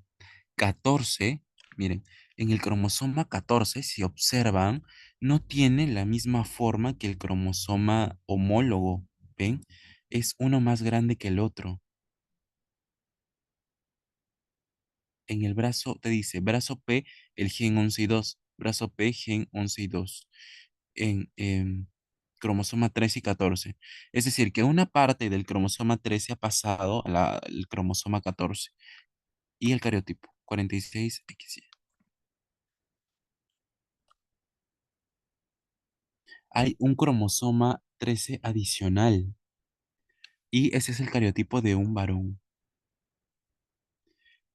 14? Miren, en el cromosoma 14, si observan, no tiene la misma forma que el cromosoma homólogo, ¿ven? Es uno más grande que el otro. En el brazo, te dice, brazo P, el gen 11 y 2, brazo P, gen 11 y 2. En cromosoma 13 y 14. Es decir, que una parte del cromosoma 13 ha pasado al cromosoma 14 y el cariotipo 46XY. Hay un cromosoma 13 adicional y ese es el cariotipo de un varón.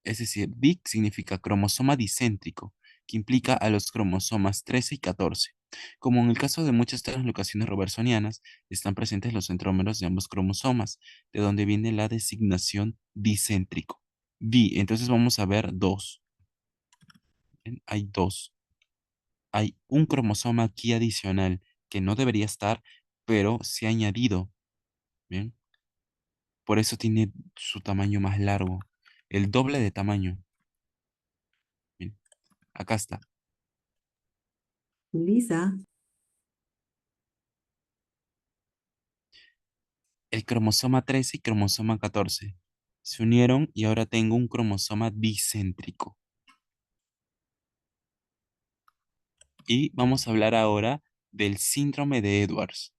Es decir, DIC significa cromosoma discéntrico, que implica a los cromosomas 13 y 14. Como en el caso de muchas translocaciones robertsonianas, están presentes los centrómeros de ambos cromosomas, de donde viene la designación discéntrico. Entonces vamos a ver dos. ¿Ven? Hay dos. Hay un cromosoma aquí adicional que no debería estar, pero se ha añadido. ¿Bien? Por eso tiene su tamaño más largo, el doble de tamaño. Bien, acá está. Lisa, El cromosoma 13 y cromosoma 14 se unieron y ahora tengo un cromosoma discéntrico. Y vamos a hablar ahora del síndrome de Edwards.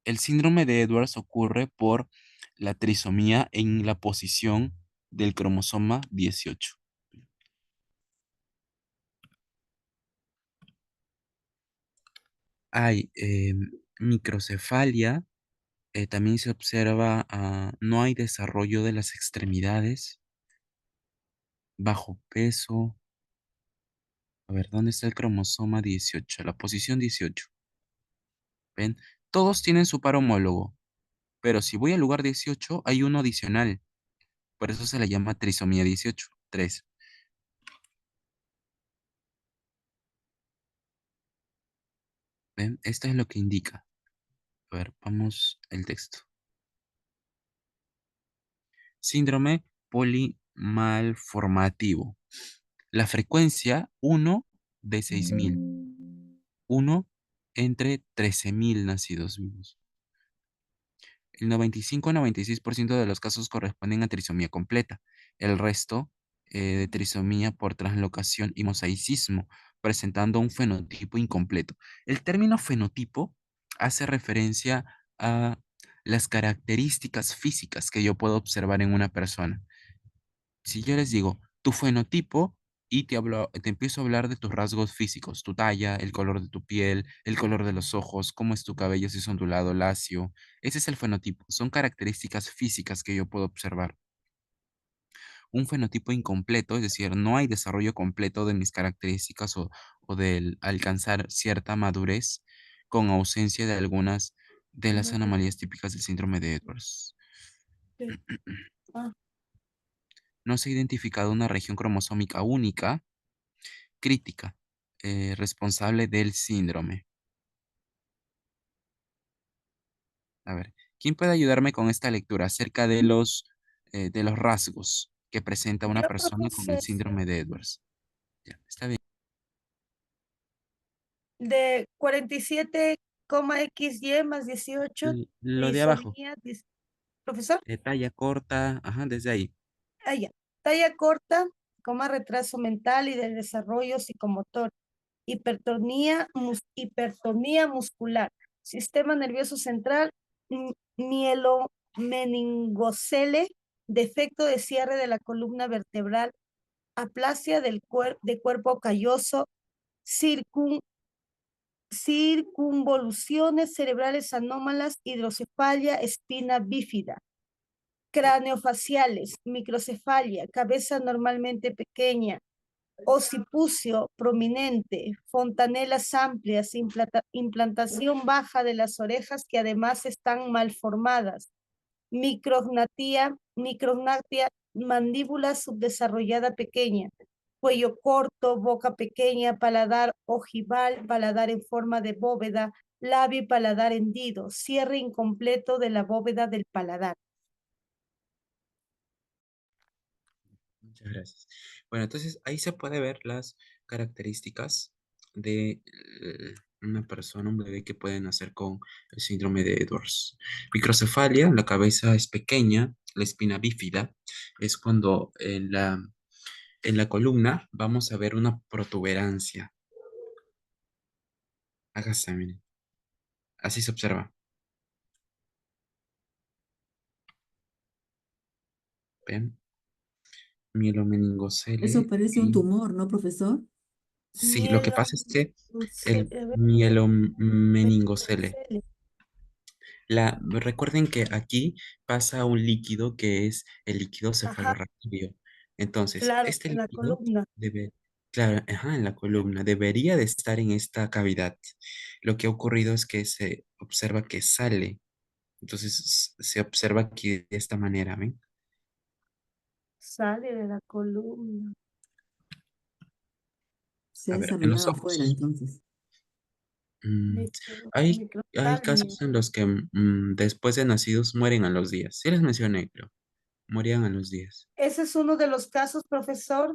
El síndrome de Edwards ocurre por la trisomía en la posición del cromosoma 18. Hay microcefalia, también se observa, no hay desarrollo de las extremidades, bajo peso. A ver, ¿dónde está el cromosoma 18? La posición 18. ¿Ven? Todos tienen su par homólogo, pero si voy al lugar 18, hay uno adicional. Por eso se le llama trisomía 18. 3. ¿Ven? Esto es lo que indica. A ver, vamos al texto. Síndrome polimalformativo. La frecuencia 1 de 6.000. 1 entre 13.000 nacidos vivos. El 95-96% de los casos corresponden a trisomía completa. El resto de trisomía por translocación y mosaicismo, presentando un fenotipo incompleto. El término fenotipo hace referencia a las características físicas que yo puedo observar en una persona. Si yo les digo tu fenotipo y te empiezo a hablar de tus rasgos físicos, tu talla, el color de tu piel, el color de los ojos, cómo es tu cabello, si es ondulado, lacio, ese es el fenotipo. Son características físicas que yo puedo observar. Un fenotipo incompleto, es decir, no hay desarrollo completo de mis características o del alcanzar cierta madurez con ausencia de algunas de las anomalías típicas del síndrome de Edwards. Sí. Ah, No se ha identificado una región cromosómica única crítica responsable del síndrome. A ver, ¿quién puede ayudarme con esta lectura acerca de los rasgos que presenta una yo, persona con el profe, síndrome de Edwards? Ya, está bien. de 47,XY más 18, Lo de abajo, trisomía, profesor. talla corta, ajá, desde ahí. Ah, ya. Talla corta, retraso mental y del desarrollo psicomotor. Hipertonía muscular. Sistema nervioso central, mielomeningocele, defecto de cierre de la columna vertebral, aplasia de cuerpo calloso, circunvoluciones cerebrales anómalas, hidrocefalia, espina bífida. Craneofaciales, microcefalia, cabeza normalmente pequeña, occipucio prominente, fontanelas amplias, implantación baja de las orejas que además están mal formadas, micrognatia, mandíbula subdesarrollada pequeña, cuello corto, boca pequeña, paladar ojival, paladar en forma de bóveda, labio y paladar hendido, cierre incompleto de la bóveda del paladar. Muchas gracias. Bueno, entonces ahí se puede ver las características de una persona, un bebé que puede nacer con el síndrome de Edwards. Microcefalia, la cabeza es pequeña, la espina bífida, es cuando en la columna vamos a ver una protuberancia. Hágase, miren. Así se observa. ¿Ven? Eso Mielomeningocele. parece un tumor, ¿no, profesor? Sí, lo que pasa es que el Mielomeningocele. mielomeningocele. Recuerden que aquí pasa un líquido que es el líquido Ajá, cefalorraquídeo. Entonces, claro, este en la líquido columna. claro, ajá, en la columna, debería de estar en esta cavidad. Lo que ha ocurrido es que se observa que sale. Entonces, se observa aquí de esta manera, ¿ven? Sale de la columna. Se A ha ver, en los desarrollado afuera, ojos. entonces. mm, hay Microftalmia. casos en los que después de nacidos mueren a los días. Sí les mencioné, creo. Morían a los días. Ese es uno de los casos, profesor.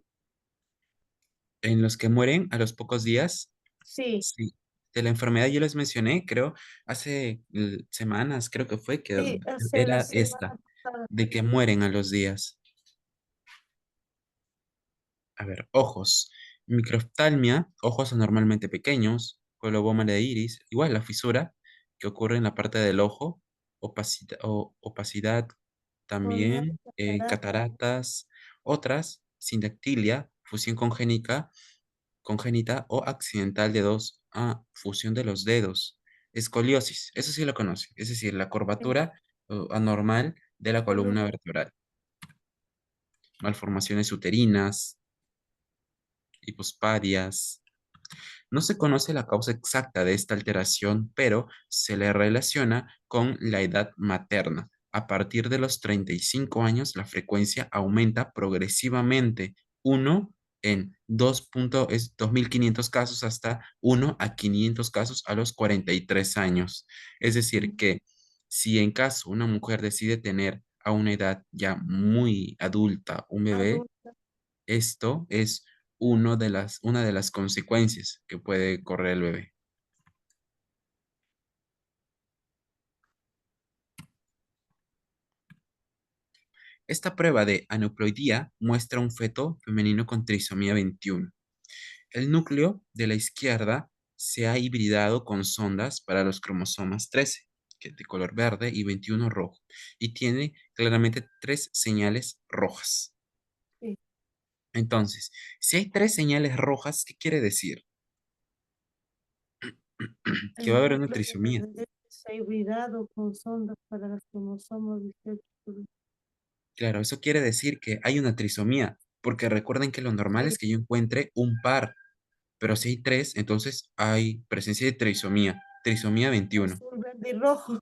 En los que mueren a los pocos días. Sí, Sí, de la enfermedad yo les mencioné, creo, hace semanas, creo que fue, que sí, hace la era semana esta, pasada. de que mueren a los días. A ver, ojos. Microftalmia, ojos anormalmente pequeños, coloboma de iris, igual la fisura que ocurre en la parte del ojo, opacidad Color, también, catarata. cataratas, otras, sindactilia, fusión congénita o accidental de dos, fusión de los dedos, escoliosis, eso sí lo conoce, es decir, la curvatura anormal de la columna Columna. vertebral, malformaciones uterinas, hipospadias. No se conoce la causa exacta de esta alteración, pero se le relaciona con la edad materna. A partir de los 35 años, la frecuencia aumenta progresivamente, 1 en 2.500 casos hasta 1 a 500 casos a los 43 años. Es decir, que si en caso una mujer decide tener a una edad ya muy adulta un bebé, Adulta. esto es una de las consecuencias que puede correr el bebé. Esta prueba de aneuploidía muestra un feto femenino con trisomía 21. El núcleo de la izquierda se ha hibridado con sondas para los cromosomas 13 de color verde y 21 rojo. Y tiene claramente 3 señales rojas. Sí. Entonces, si hay 3 señales rojas, ¿qué quiere decir? Que va a haber una trisomía. Se ha hibridado con sondas para las cromosomas 18. Claro, eso quiere decir que hay una trisomía, porque recuerden que lo normal es que yo encuentre un par, pero si hay 3, entonces hay presencia de trisomía 21. Azul, verde y rojo.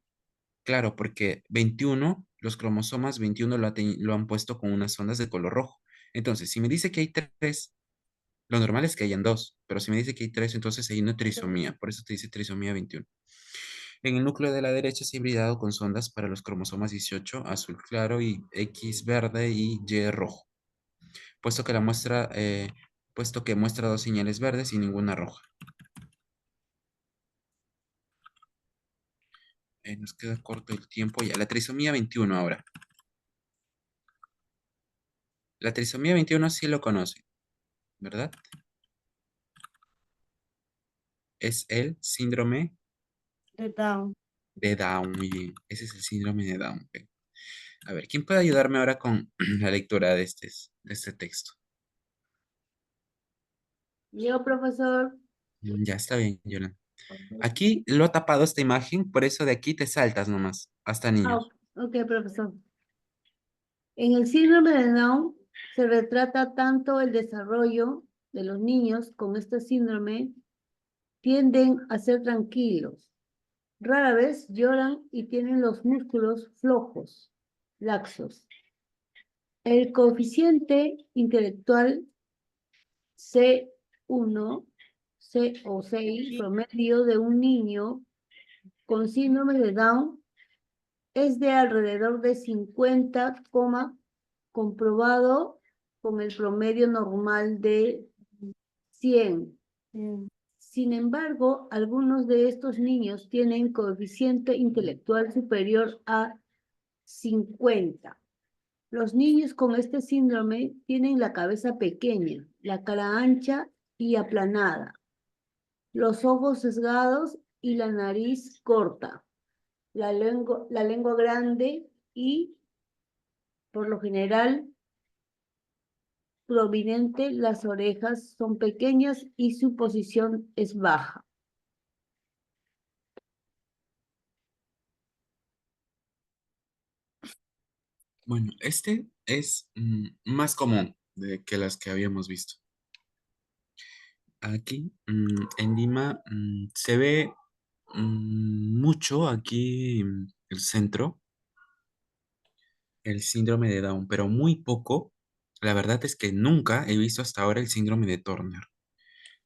Claro, porque 21, los cromosomas 21 lo han puesto con unas ondas de color rojo. Entonces, si me dice que hay 3, lo normal es que hayan 2, pero si me dice que hay 3, entonces hay una trisomía, por eso te dice trisomía 21. En el núcleo de la derecha se ha hibridado con sondas para los cromosomas 18, azul claro y X verde y Y rojo, puesto que muestra 2 señales verdes y ninguna roja. Nos queda corto el tiempo ya. La trisomía 21 ahora. La trisomía 21 sí lo conoce, ¿verdad? Es el síndrome De Down. de Down, muy bien. Ese es el síndrome de Down. Ok. A ver, ¿quién puede ayudarme ahora con la lectura de este texto? Yo, profesor. Ya está bien, Yolanda. Aquí lo ha tapado esta imagen, por eso de aquí te saltas nomás, hasta niños. Ok, profesor. En el síndrome de Down se retrata tanto el desarrollo de los niños con este síndrome, tienden a ser tranquilos. Rara vez lloran y tienen los músculos flojos, laxos. El coeficiente intelectual C1, C o CI promedio de un niño con síndrome de Down es de alrededor de 50, comprobado con el promedio normal de 100. Sin embargo, algunos de estos niños tienen coeficiente intelectual superior a 50. Los niños con este síndrome tienen la cabeza pequeña, la cara ancha y aplanada, los ojos sesgados y la nariz corta, la lengua grande y, por lo general, prominente, las orejas son pequeñas y su posición es baja. Bueno, este es más común que las que habíamos visto. Aquí en Lima se ve mucho aquí el centro, el síndrome de Down, pero muy poco. La verdad es que nunca he visto hasta ahora el síndrome de Turner.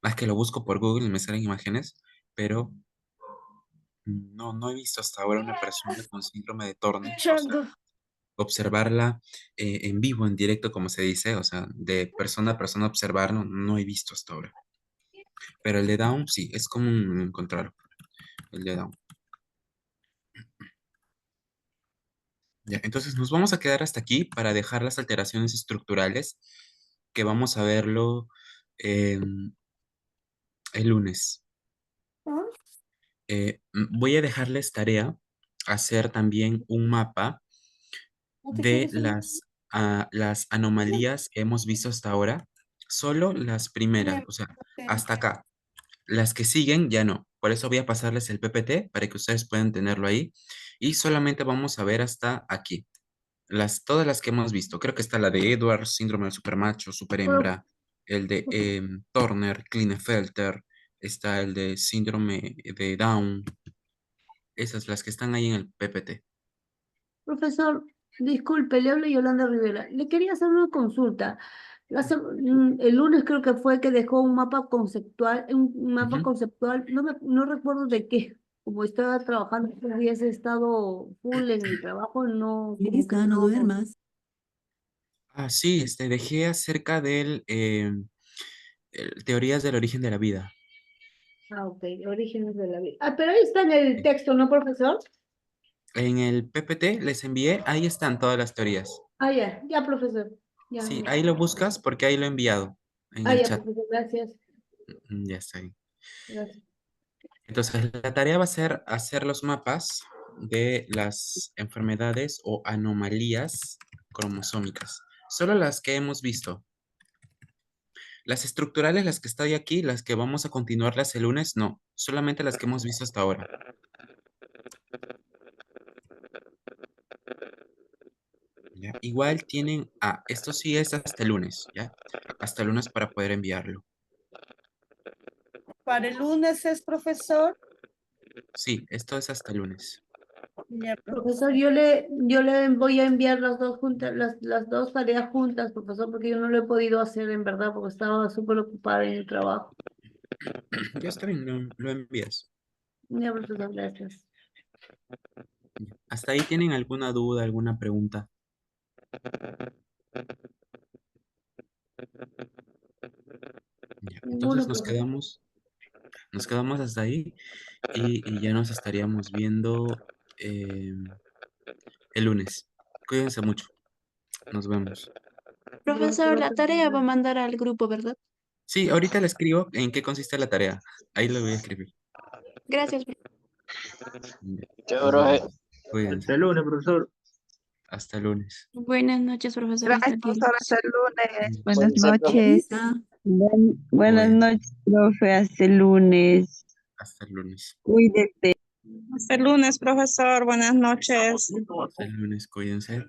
Más que lo busco por Google y me salen imágenes, pero no he visto hasta ahora una persona con síndrome de Turner. O sea, observarla en vivo, en directo, como se dice, o sea, de persona a persona observarlo, no he visto hasta ahora. Pero el de Down sí, es común encontrarlo. El de Down. Ya, entonces nos vamos a quedar hasta aquí para dejar las alteraciones estructurales que vamos a verlo el lunes. Voy a dejarles tarea hacer también un mapa de las anomalías que hemos visto hasta ahora. Solo las primeras, o sea, hasta acá. Las que siguen ya no. Por eso voy a pasarles el PPT para que ustedes puedan tenerlo ahí. Y solamente vamos a ver hasta aquí. Todas las que hemos visto. Creo que está la de Edwards, síndrome del supermacho, superhembra, el de Turner, Klinefelter, está el de síndrome de Down. Esas las que están ahí en el PPT. Profesor, disculpe, le habla Yolanda Rivera. Le quería hacer una consulta. El lunes creo que fue que dejó un mapa conceptual, no recuerdo de qué. Como estaba trabajando estos días, he estado full en el trabajo, no, como que Lista, no duermas. Ah, sí, dejé acerca del teorías del origen de la vida. Ok, orígenes de la vida. Pero ahí está en el texto, ¿no, profesor? En el PPT les envié, ahí están todas las teorías. Ya, profesor. Ya, Sí, ya. ahí lo buscas porque ahí lo he enviado en el Ya, chat. profesor, gracias. Ya está ahí. Gracias. Entonces, la tarea va a ser hacer los mapas de las enfermedades o anomalías cromosómicas. Solo las que hemos visto. Las estructurales, las que están aquí, las que vamos a continuarlas el lunes, no. Solamente las que hemos visto hasta ahora. ¿Ya? Igual tienen, esto sí es hasta el lunes, ¿ya? Hasta el lunes para poder enviarlo. Para el lunes es, profesor. Sí, esto es hasta el lunes. Ya, Profesor, yo le voy a enviar las dos juntas, las dos tareas juntas, profesor, porque yo no lo he podido hacer en verdad, porque estaba súper ocupada en el trabajo. Ya está bien, lo envías. Ya, profesor, gracias. ¿Hasta ahí tienen alguna duda, alguna pregunta? Ya, entonces Ninguno, profesor. nos quedamos hasta ahí y ya nos estaríamos viendo el lunes. Cuídense mucho. Nos vemos. Profesor, la tarea va a mandar al grupo, ¿verdad? Sí, ahorita le escribo en qué consiste la tarea. Ahí lo voy a escribir. Gracias. Ya, Chao, nos profe. vemos. Cuídense. Hasta el lunes, profesor. Hasta el lunes. Buenas noches, profesor. Hasta Gracias, el profesor. lunes. Hasta el lunes. Buenas Buenas noches. Buenas Cuídense. noches, profe. Hasta el lunes. Hasta el lunes. Cuídese. Hasta el lunes, profesor. Buenas noches. Hasta el lunes, cuídense.